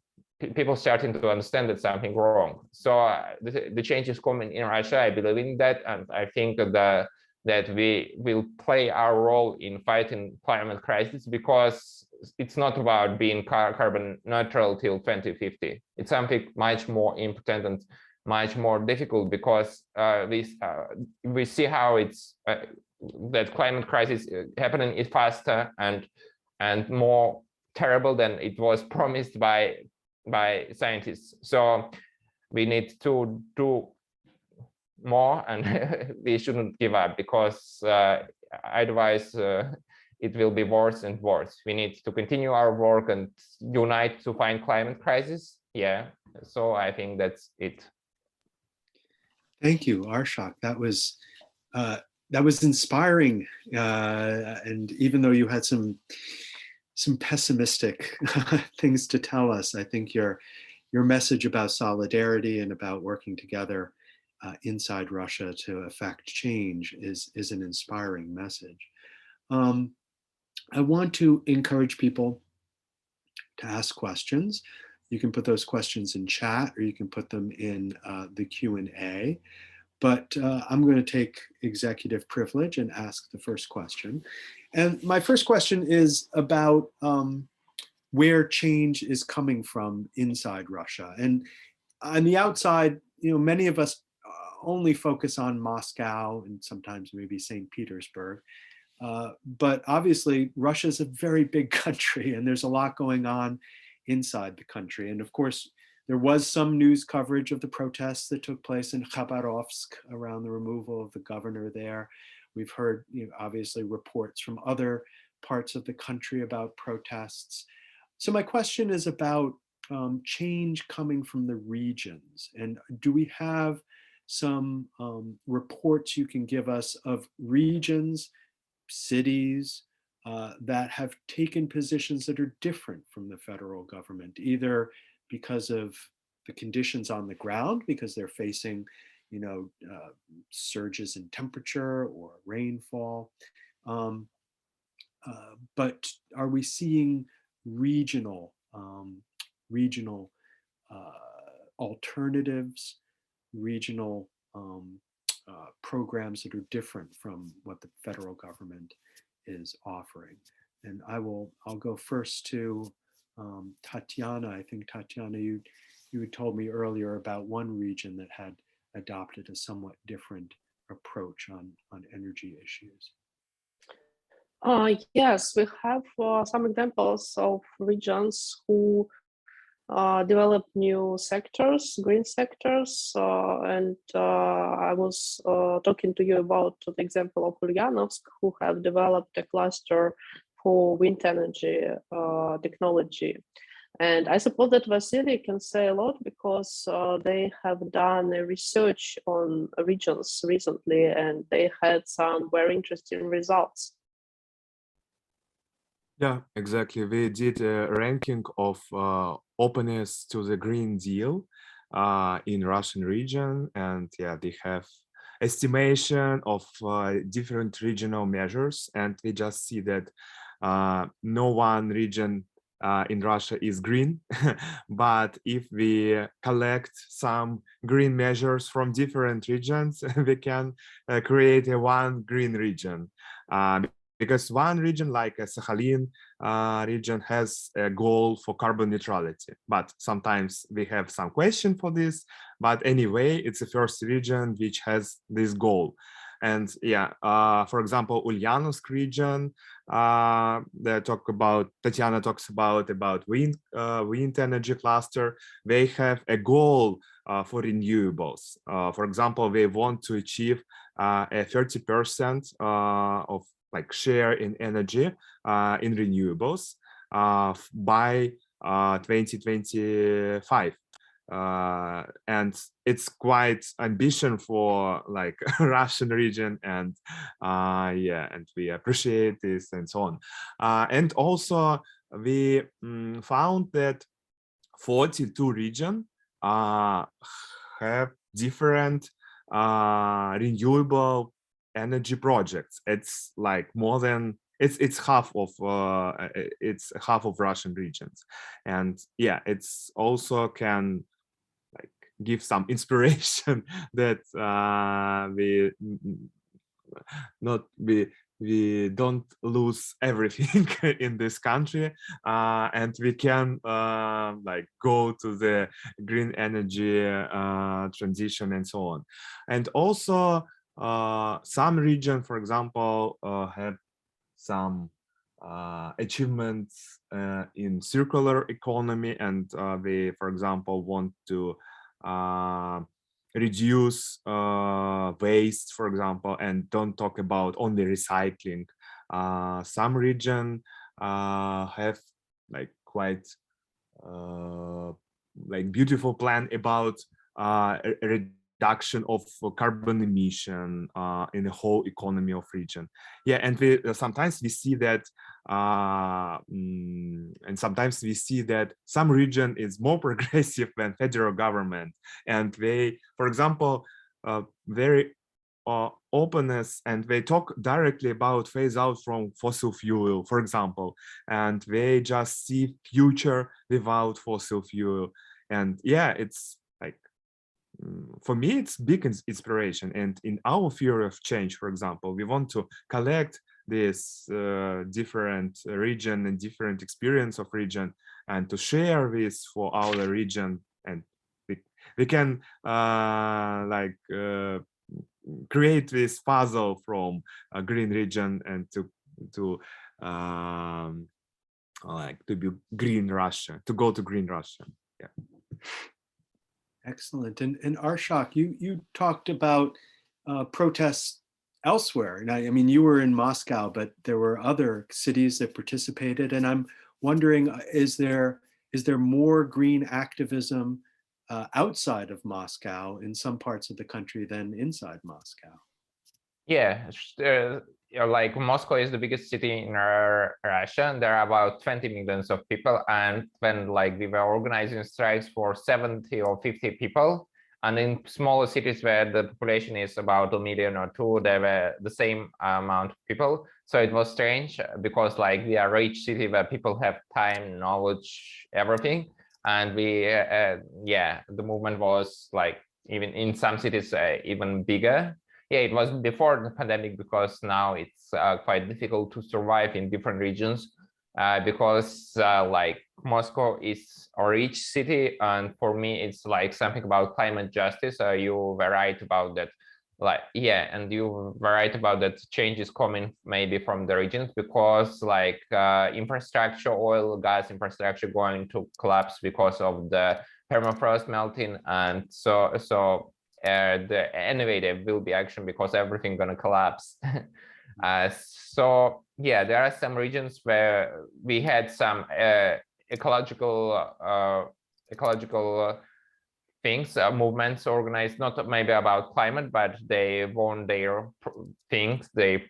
People starting to understand that something wrong. So the change is coming in Russia. I believe in that, and I think that we will play our role in fighting climate crisis, because it's not about being carbon neutral till 2050. It's something much more important and much more difficult, because we see how it's that climate crisis happening is faster and more terrible than it was promised by scientists. So we need to do more, and we shouldn't give up, because otherwise it will be worse and worse. We need to continue our work and unite to find climate crisis. Yeah, so I think that's it. Thank you, Arshak. That was inspiring, and even though you had some pessimistic things to tell us, I think your message about solidarity and about working together inside Russia to affect change is an inspiring message. I want to encourage people to ask questions. You can put those questions in chat, or you can put them in the Q&A. But I'm going to take executive privilege and ask the first question. And my first question is about where change is coming from inside Russia. And on the outside, many of us only focus on Moscow and sometimes maybe St. Petersburg. But obviously, Russia is a very big country, and there's a lot going on inside the country. And of course, there was some news coverage of the protests that took place in Khabarovsk around the removal of the governor there. We've heard, obviously, reports from other parts of the country about protests. So my question is about change coming from the regions. And do we have some reports you can give us of regions, cities, that have taken positions that are different from the federal government, either because of the conditions on the ground, because they're facing, surges in temperature or rainfall. But are we seeing regional alternatives, regional programs that are different from what the federal government is offering? And I'll go first to Tatiana. I think, Tatiana, you had told me earlier about one region that had adopted a somewhat different approach on energy issues. Yes, we have some examples of regions who develop new sectors, green sectors, and I was talking to you about the example of Ulyanovsk, who have developed a cluster for wind energy technology. And I suppose that Vasily can say a lot, because they have done a research on regions recently, and they had some very interesting results. Yeah, exactly. We did a ranking of openness to the Green Deal in Russian region, and yeah, they have estimation of different regional measures, and we just see that no one region in Russia is green, but if we collect some green measures from different regions, we can create a one green region. Because one region like Sakhalin region has a goal for carbon neutrality, but sometimes we have some question for this. But anyway, it's the first region which has this goal. And yeah, for example, Ulyanovsk region, Tatiana talks about wind energy cluster. They have a goal for renewables. For example, they want to achieve a 30% of like share in energy in renewables by 2025. And it's quite ambition for like Russian region, and yeah, and we appreciate this and so on. And also we found that 42 regions have different renewable energy projects. It's like more than it's half of Russian regions, and yeah, it's also can like give some inspiration that we don't lose everything in this country, and we can like go to the green energy transition and so on. And also some region, for example, have some achievements in circular economy, and they, for example, want to reduce waste, for example, and don't talk about only recycling. Some region have like quite like beautiful plan about reduction of carbon emission in the whole economy of region. Yeah, and we sometimes we see that some region is more progressive than federal government, and they, for example, very openness, and they talk directly about phase out from fossil fuel, for example, and they just see future without fossil fuel. And yeah, it's like, for me, it's big inspiration. And in our theory of change, for example, we want to collect this different region and different experience of region, and to share this for our region. And we can create this puzzle from a green region, and to be green Russia, to go to green Russia. Yeah. Excellent. And Arshak, you talked about protests elsewhere. And I mean, you were in Moscow, but there were other cities that participated. And I'm wondering, is there more green activism outside of Moscow in some parts of the country than inside Moscow? Yeah, like Moscow is the biggest city in Russia, and there are about 20 million of people. And when like we were organizing strikes for 70 or 50 people, and in smaller cities where the population is about 1 million or 2, there were the same amount of people. So it was strange, because like we are a rich city where people have time, knowledge, everything. And we, yeah, the movement was like, even in some cities, even bigger. Yeah, it was before the pandemic, because now it's quite difficult to survive in different regions, because like Moscow is a rich city, and for me it's like something about climate justice. You were right about that, like, yeah, and you were right about that change is coming maybe from the regions, because like infrastructure, oil, gas infrastructure going to collapse because of the permafrost melting, and so anyway there will be action because everything gonna collapse. So yeah, there are some regions where we had some ecological things, movements organized, not maybe about climate, but they won their things. We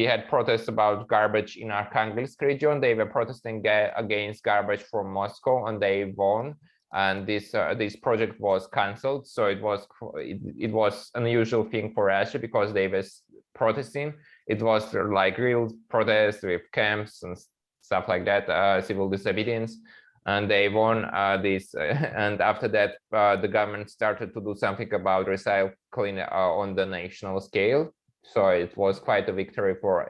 had protests about garbage in Arkhangelsk region. They were protesting against garbage from Moscow, and they won. And this project was cancelled. So it was an unusual thing for Russia, because they were protesting. It was like real protest with camps and stuff like that, civil disobedience, and they won this. And after that, the government started to do something about recycling on the national scale. So it was quite a victory for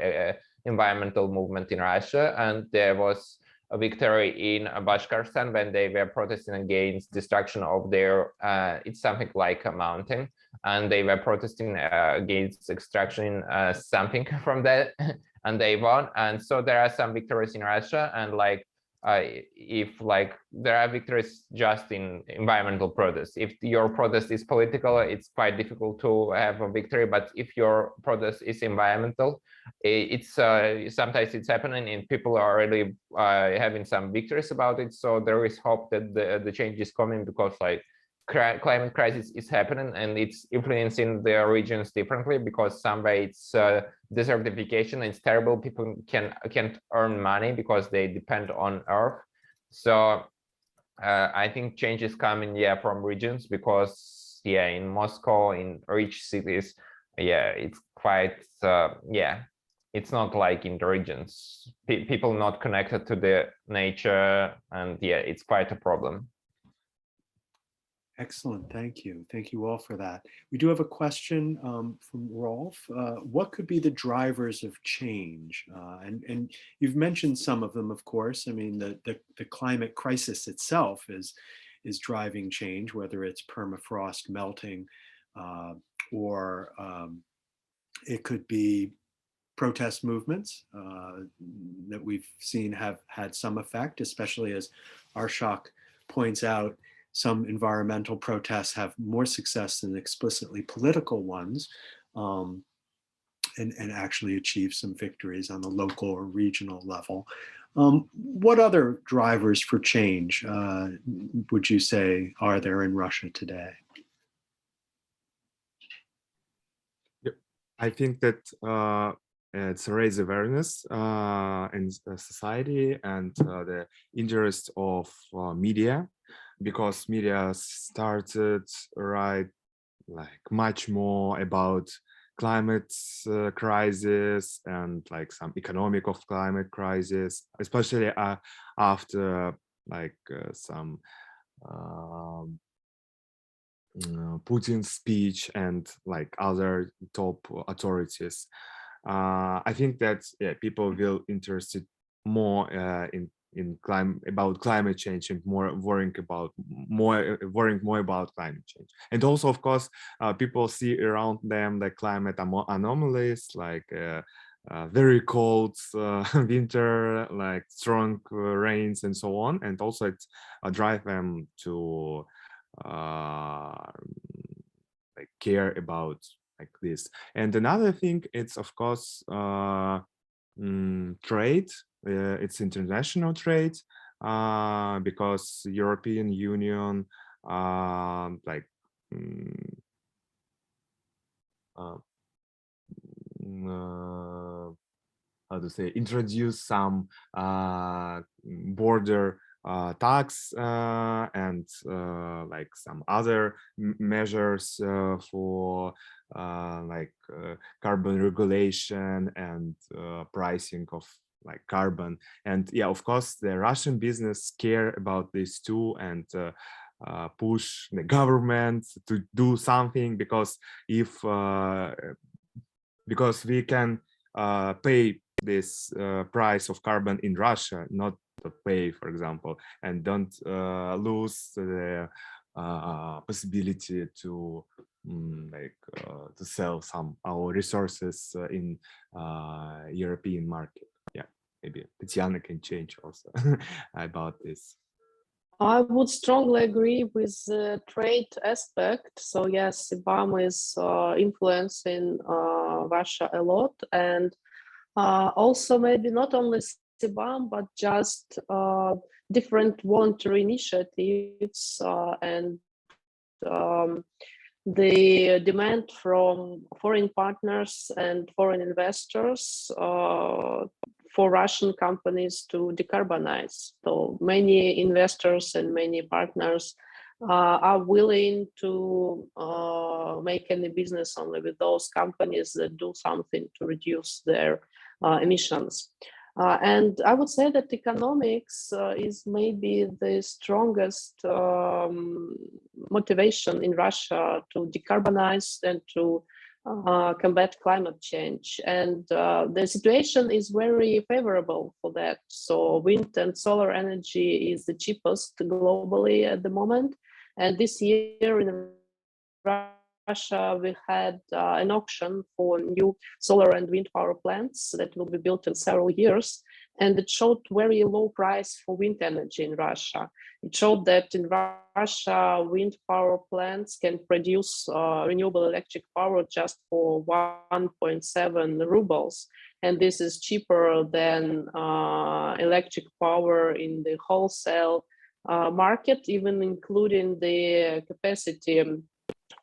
environmental movement in Russia. And there was a victory in Bashkortostan when they were protesting against destruction of their, it's something like a mountain, and they were protesting against extraction something from that, and they won. And so there are some victories in Russia, and like if like there are victories just in environmental protests. If your protest is political, it's quite difficult to have a victory. But if your protest is environmental, it's sometimes it's happening and people are already having some victories about it. So there is hope that the change is coming, because like climate crisis is happening and it's influencing the regions differently, because some way it's desertification and it's terrible. People can't earn money because they depend on earth. So I think change is coming, yeah, from regions, because yeah, in Moscow, in rich cities, yeah, it's quite yeah, it's not like in the regions. People not connected to the nature, and yeah, it's quite a problem. Excellent, thank you. Thank you all for that. We do have a question from Rolf. What could be the drivers of change? And you've mentioned some of them, of course. I mean, the climate crisis itself is driving change, whether it's permafrost melting or it could be protest movements that we've seen have had some effect, especially as Arshak points out. Some environmental protests have more success than explicitly political ones, and actually achieve some victories on the local or regional level. What other drivers for change would you say are there in Russia today? I think that it's raise awareness in society and the interest of media, because media started write like much more about climate crisis and like some economic of climate crisis, especially after like some Putin's speech and like other top authorities. I think that yeah, people will interested more in climate change and more worrying more about climate change. And also, of course, people see around them the climate anomalies, like very cold winter, like strong rains and so on, and also it drive them to like care about like this. And another thing, it's of course trade. It's international trade, because European Union like how to say, introduce some border tax and like some other measures for like carbon regulation and pricing of like carbon. And yeah, of course, the Russian business care about this too, and push the government to do something, because if because we can pay this price of carbon in Russia, not to pay, for example, and don't lose the possibility to to sell some our resources in European market. Yeah, maybe Tatiana can change also about this. I would strongly agree with the trade aspect. So yes, CBAM is influencing Russia a lot, and also maybe not only CBAM, but just different voluntary initiatives and the demand from foreign partners and foreign investors for Russian companies to decarbonize. So many investors and many partners are willing to make any business only with those companies that do something to reduce their emissions. And I would say that economics is maybe the strongest motivation in Russia to decarbonize and to combat climate change. And the situation is very favorable for that. So wind and solar energy is the cheapest globally at the moment. And this year in Russia, we had an auction for new solar and wind power plants that will be built in several years. and it showed very low price for wind energy in Russia. It showed that in Russia, wind power plants can produce renewable electric power just for 1.7 rubles. And this is cheaper than electric power in the wholesale market, even including the capacity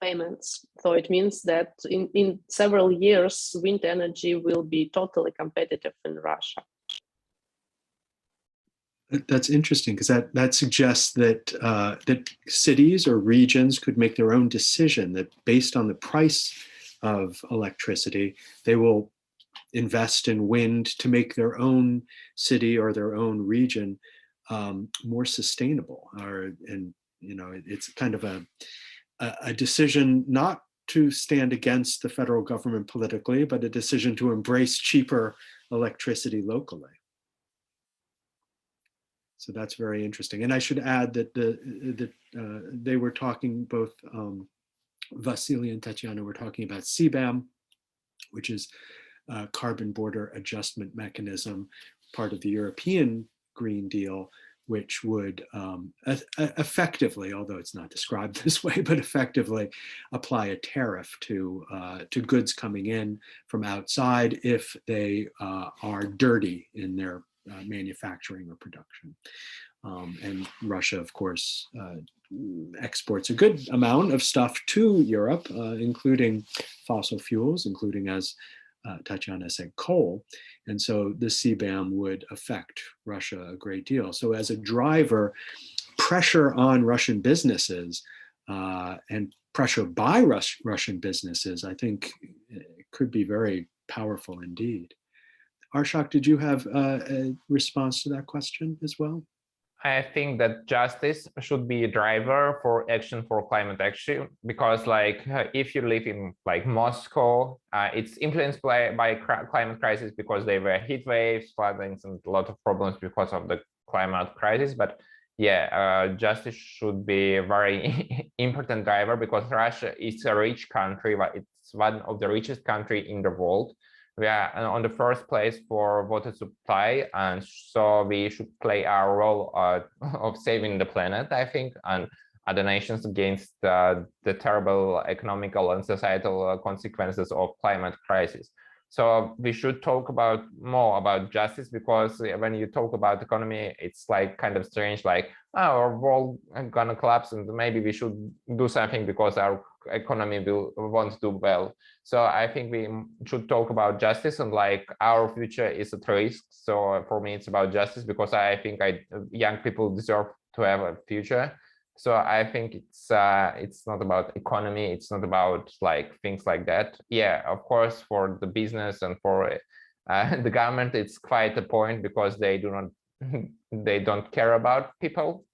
payments. So it means that in several years, wind energy will be totally competitive in Russia. That's interesting, because that suggests that that cities or regions could make their own decision that based on the price of electricity, they will invest in wind to make their own city or their own region more sustainable. And it's kind of a decision not to stand against the federal government politically, but a decision to embrace cheaper electricity locally. So that's very interesting. And I should add that they were talking, both Vasily and Tatiana were talking about CBAM, which is a carbon border adjustment mechanism, part of the European Green Deal, which would effectively, although it's not described this way, but effectively apply a tariff to goods coming in from outside if they are dirty in their manufacturing or production. And Russia, of course, exports a good amount of stuff to Europe, including fossil fuels, including, as Tatiana said, coal. And so the CBAM would affect Russia a great deal. So as a driver, pressure on Russian businesses and pressure by Russian businesses, I think, could be very powerful indeed. Arshak, did you have a response to that question as well? I think that justice should be a driver for action for climate action, because if you live in Moscow, it's influenced by climate crisis because there were heat waves, floodings, and a lot of problems because of the climate crisis. But yeah, justice should be a very important driver, because Russia is a rich country, but it's one of the richest country in the world. We are on the first place for water supply, and so we should play our role of saving the planet, I think, and other nations against the terrible economical and societal consequences of climate crisis. So we should talk more about justice, because when you talk about economy, it's kind of strange, oh, our world is gonna collapse and maybe we should do something because our economy won't do well. So I think we should talk about justice, and our future is at risk. So for me, it's about justice, because I think young people deserve to have a future. So I think it's not about economy. It's not about things like that. Yeah, of course, for the business and for the government, it's quite a point, because they don't care about people.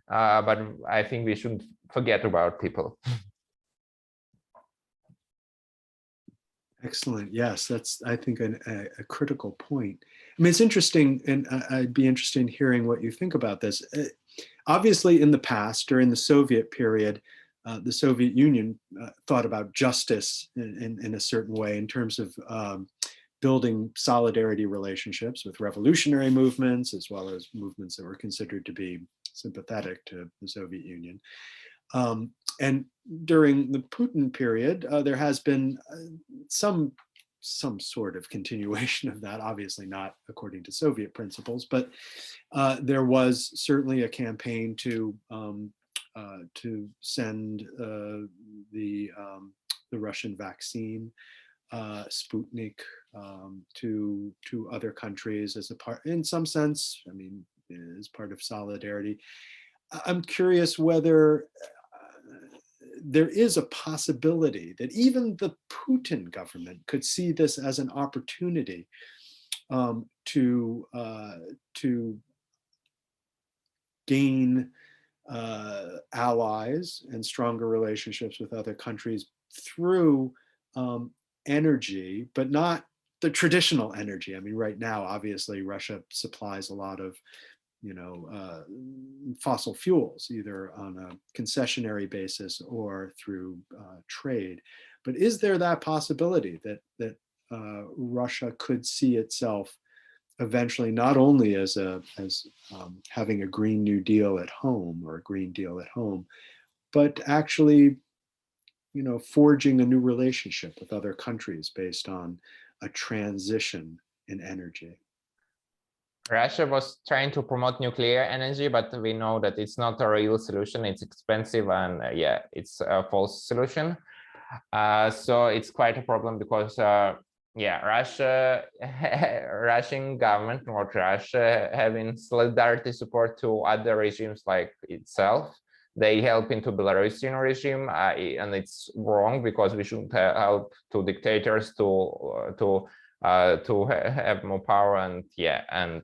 But I think we shouldn't forget about people. Excellent. Yes, that's, I think, a critical point. I mean, it's interesting, and I'd be interested in hearing what you think about this. Obviously, in the past, during the Soviet period, the Soviet Union thought about justice in a certain way in terms of building solidarity relationships with revolutionary movements, as well as movements that were considered to be sympathetic to the Soviet Union. And during the Putin period, there has been some sort of continuation of that, obviously not according to Soviet principles, but there was certainly a campaign to send the Russian vaccine, Sputnik, to other countries as a part, in some sense, I mean, as part of solidarity. I'm curious whether there is a possibility that even the Putin government could see this as an opportunity to gain allies and stronger relationships with other countries through energy, but not the traditional energy. I mean, right now, obviously, Russia supplies a lot of fossil fuels, either on a concessionary basis or through trade. But is there that possibility that Russia could see itself eventually not only as having a Green New Deal at home or a Green Deal at home, but actually, forging a new relationship with other countries based on a transition in energy. Russia was trying to promote nuclear energy, but we know that it's not a real solution. It's expensive, and yeah, it's a false solution. So it's quite a problem because yeah, Russian government, not Russia, having solidarity support to other regimes like itself. They help into Belarusian regime, and it's wrong because we shouldn't help to dictators to have more power and yeah, and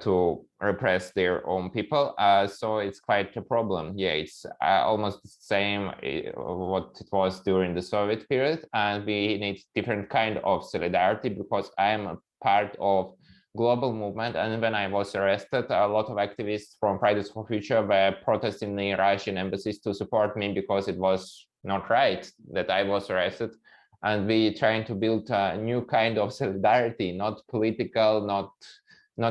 to repress their own people. So it's quite a problem. Yeah, it's almost the same what it was during the Soviet period, and we need different kind of solidarity because I am a part of global movement, and when I was arrested, a lot of activists from Fridays for Future were protesting the Russian embassies to support me because it was not right that I was arrested. And we trying to build a new kind of solidarity, not political, not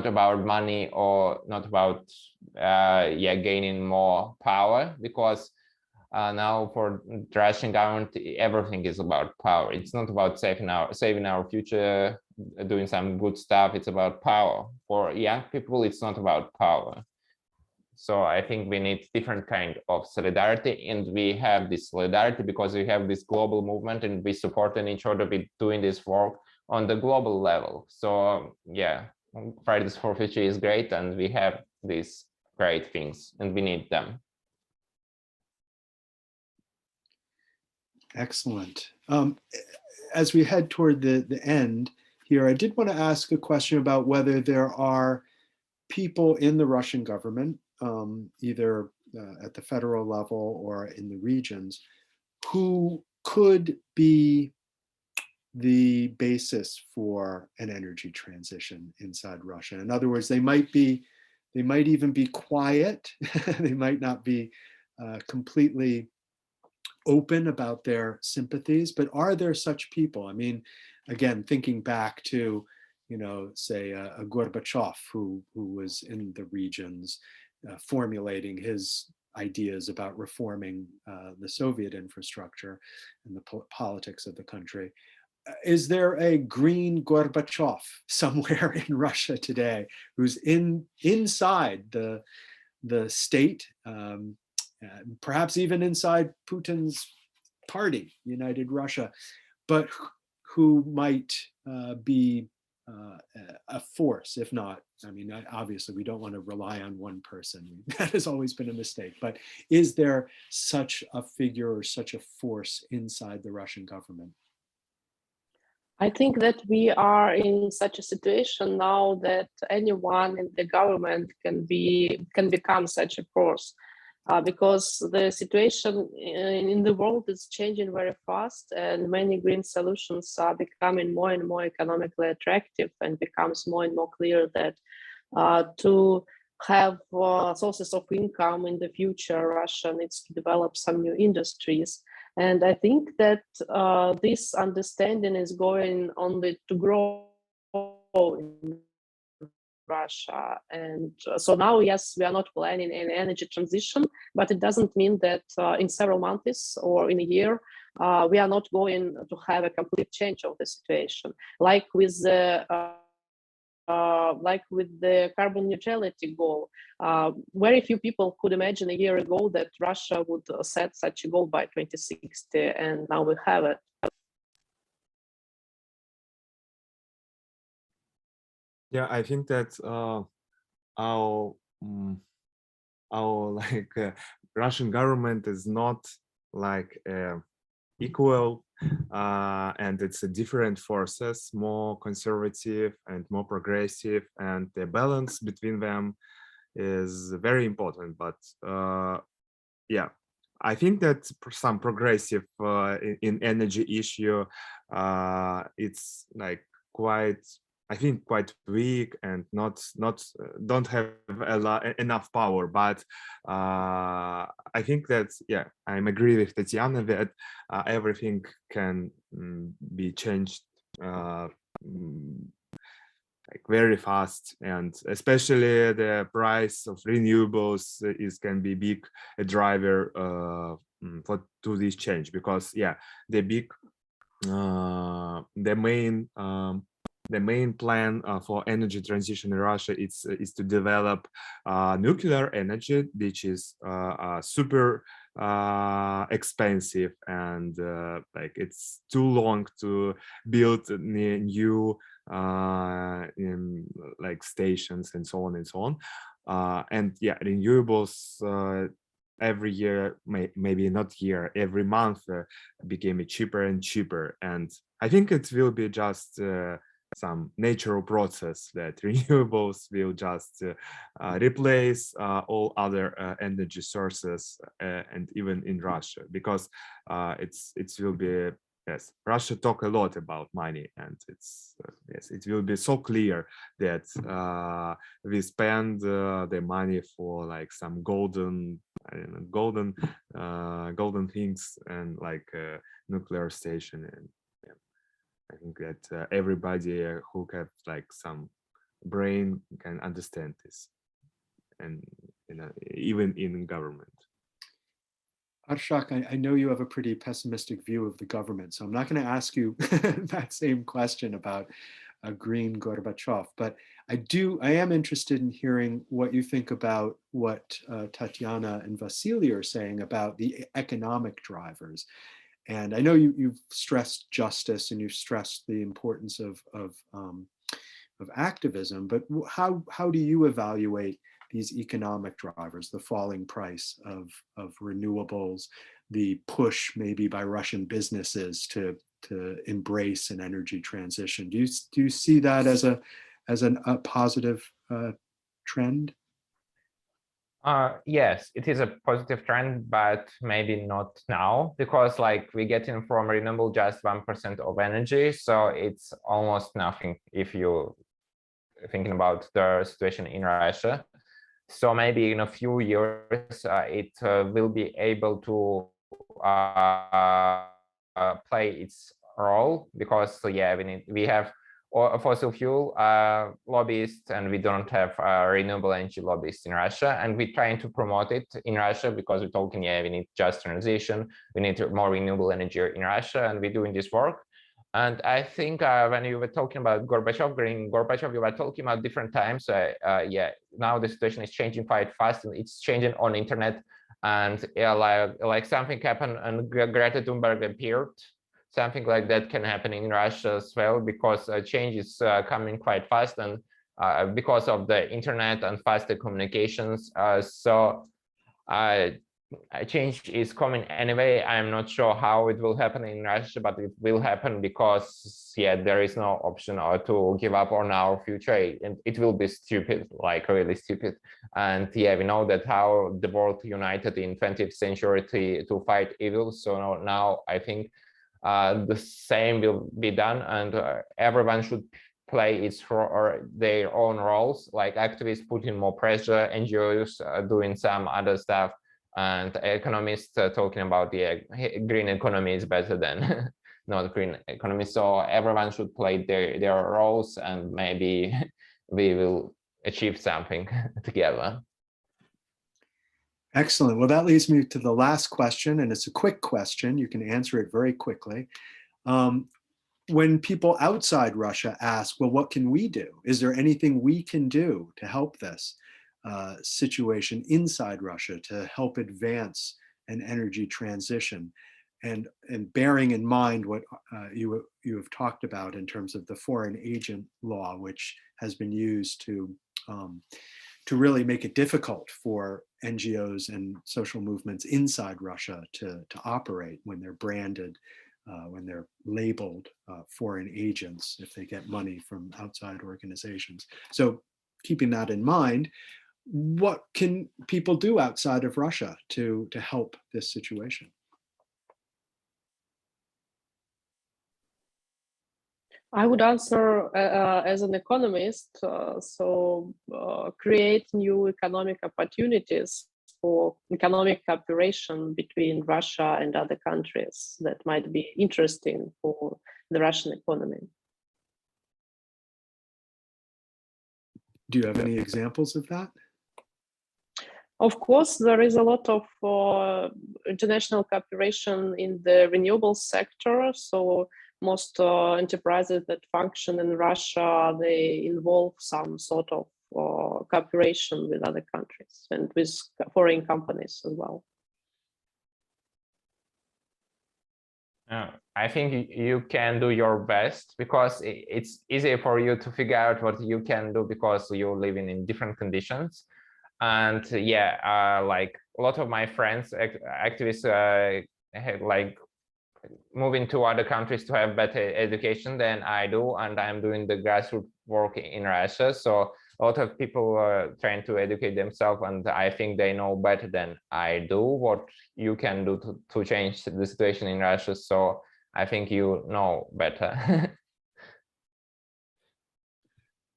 about money or not about yeah, gaining more power, because now for the Russian government everything is about power. It's not about saving our future, doing some good stuff. It's about power. For young people it's not about power. So I think we need different kind of solidarity, and we have this solidarity because we have this global movement and we supporting each other with doing this work on the global level. So yeah, Fridays for Future is great, and we have these great things and we need them. Excellent. As we head toward the end here, I did want to ask a question about whether there are people in the Russian government, either at the federal level or in the regions, who could be the basis for an energy transition inside Russia. In other words, they might even be quiet. They might not be completely open about their sympathies, but are there such people? I mean, again, thinking back to, say a Gorbachev who was in the regions formulating his ideas about reforming the Soviet infrastructure and the politics of the country. Is there a green Gorbachev somewhere in Russia today who's inside the state, perhaps even inside Putin's party, United Russia, but who might be a force, if not, I mean, obviously we don't want to rely on one person. That has always been a mistake, but is there such a figure or such a force inside the Russian government? I think that we are in such a situation now that anyone in the government can become such a force, because the situation in the world is changing very fast, and many green solutions are becoming more and more economically attractive, and becomes more and more clear that to have sources of income in the future, Russia needs to develop some new industries. And I think that this understanding is going only to grow in Russia. And so now, yes, we are not planning an energy transition, but it doesn't mean that in several months or in a year, we are not going to have a complete change of the situation. Like with the carbon neutrality goal, very few people could imagine a year ago that Russia would set such a goal by 2060, and now we have it. Yeah, I think that our Russian government is not like equal, and it's a different forces, more conservative and more progressive, and the balance between them is very important. But yeah, I think that some progressive in energy issue, it's like quite, I think, quite weak and not don't have enough power. But I think that, yeah, I'm agree with Tatiana that everything can be changed like very fast, and especially the price of renewables can be big a driver to this change, because the big the main plan for energy transition in Russia is to develop nuclear energy, which is super expensive, and like it's too long to build new like stations and so on and so on. And renewables every year, maybe not year, every month became cheaper and cheaper, and I think it will be just some natural process that renewables will just replace all other energy sources, and even in Russia, because it will be, yes, Russia talk a lot about money, and it's yes, it will be so clear that we spend the money for like some golden things, and like nuclear station. And I think that everybody who have like some brain can understand this, and even in government. Arshak, I know you have a pretty pessimistic view of the government, so I'm not going to ask you that same question about a green Gorbachev, but I am interested in hearing what you think about what Tatiana and Vasily are saying about the economic drivers. And I know you've stressed justice and you've stressed the importance of activism, but how do you evaluate these economic drivers, the falling price of renewables, the push maybe by Russian businesses to embrace an energy transition? Do you see that as a positive trend? Yes, it is a positive trend, but maybe not now, because like we get in from renewable just 1% of energy, so it's almost nothing if you thinking about the situation in Russia. So maybe in a few years it will be able to play its role, because we have fossil fuel lobbyists, and we don't have renewable energy lobbyists in Russia, and we're trying to promote it in Russia, because we're talking we need just transition, we need more renewable energy in Russia, and we're doing this work. And I think when you were talking about green Gorbachev, you were talking about different times. Now the situation is changing quite fast, and it's changing on internet. And like something happened, and Greta Thunberg appeared. Something like that can happen in Russia as well, because change is coming quite fast, and because of the internet and faster communications. Change is coming anyway. I'm not sure how it will happen in Russia, but it will happen, because there is no option or to give up on our future, and it will be stupid, like really stupid. And we know that how the world united in 20th century to fight evil. So now I think the same will be done, and everyone should play their own roles, like activists putting more pressure, NGOs doing some other stuff, and economists talking about the green economy is better than not green economy. So everyone should play their roles, and maybe we will achieve something together. Excellent. Well, that leads me to the last question, and it's a quick question. You can answer it very quickly. When people outside Russia ask, well, what can we do? Is there anything we can do to help this situation inside Russia, to help advance an energy transition? And bearing in mind what you have talked about in terms of the foreign agent law, which has been used to really make it difficult for NGOs and social movements inside Russia to operate when they're branded, when they're labeled foreign agents, if they get money from outside organizations. So keeping that in mind, what can people do outside of Russia to help this situation? I would answer as an economist, create new economic opportunities for economic cooperation between Russia and other countries that might be interesting for the Russian economy. Do you have any examples of that? Of course, there is a lot of international cooperation in the renewable sector. So most enterprises that function in Russia, they involve some sort of cooperation with other countries and with foreign companies as well. I think you can do your best, because it's easier for you to figure out what you can do because you're living in different conditions. And yeah, like a lot of my friends, activists, like moving to other countries to have better education than I do, and I'm doing the grassroots work in Russia. So a lot of people are trying to educate themselves, and I think they know better than I do what you can do to change the situation in Russia. So I think you know better.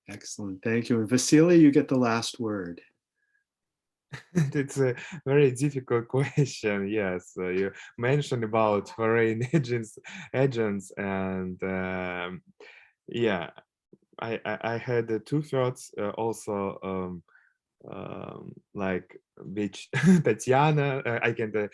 Excellent, thank you. And Vasily, you get the last word. It's a very difficult question. Yes, you mentioned about foreign agents, and yeah, I had two thoughts also. Like which Tatiana, I can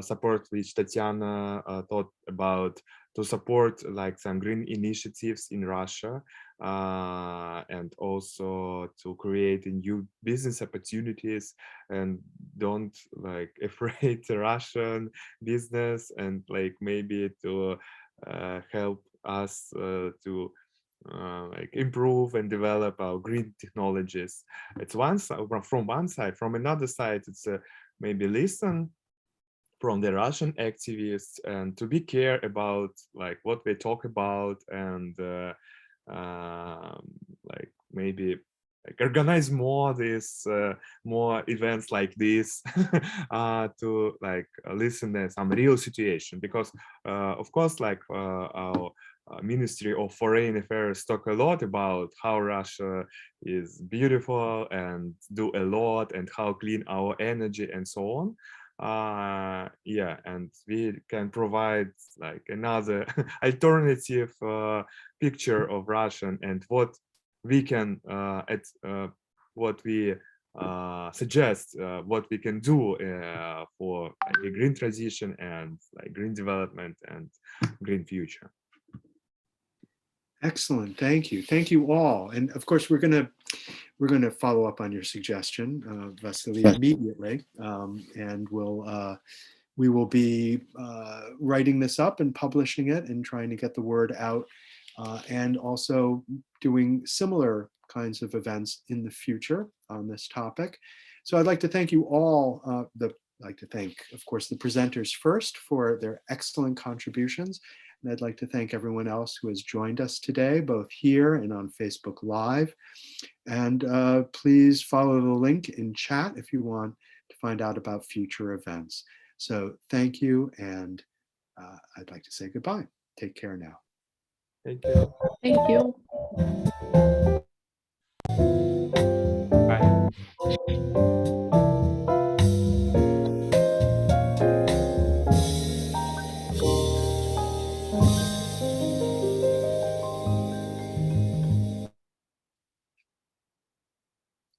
support which Tatiana thought about, to support like some green initiatives in Russia, and also to create new business opportunities, and don't like afraid the Russian business, and like maybe to help us to like improve and develop our green technologies. It's one side, from one side. From another side, it's maybe listen from the Russian activists and to be care about like what they talk about, and like maybe like organize more this more events like this to like listen to some real situation, because of course like our Ministry of Foreign Affairs talk a lot about how Russia is beautiful and do a lot, and how clean our energy and so on. Yeah, and we can provide like another alternative picture of Russian, and what we can what we suggest what we can do for like, a green transition and like green development and green future. Excellent, thank you all. And of course, we're gonna follow up on your suggestion, Vasily, immediately, and we will be writing this up and publishing it and trying to get the word out, and also doing similar kinds of events in the future on this topic. So I'd like to thank you all. I'd like to thank, of course, the presenters first for their excellent contributions. And I'd like to thank everyone else who has joined us today, both here and on Facebook Live. And please follow the link in chat if you want to find out about future events. So thank you, and I'd like to say goodbye. Take care now. Thank you. Thank you.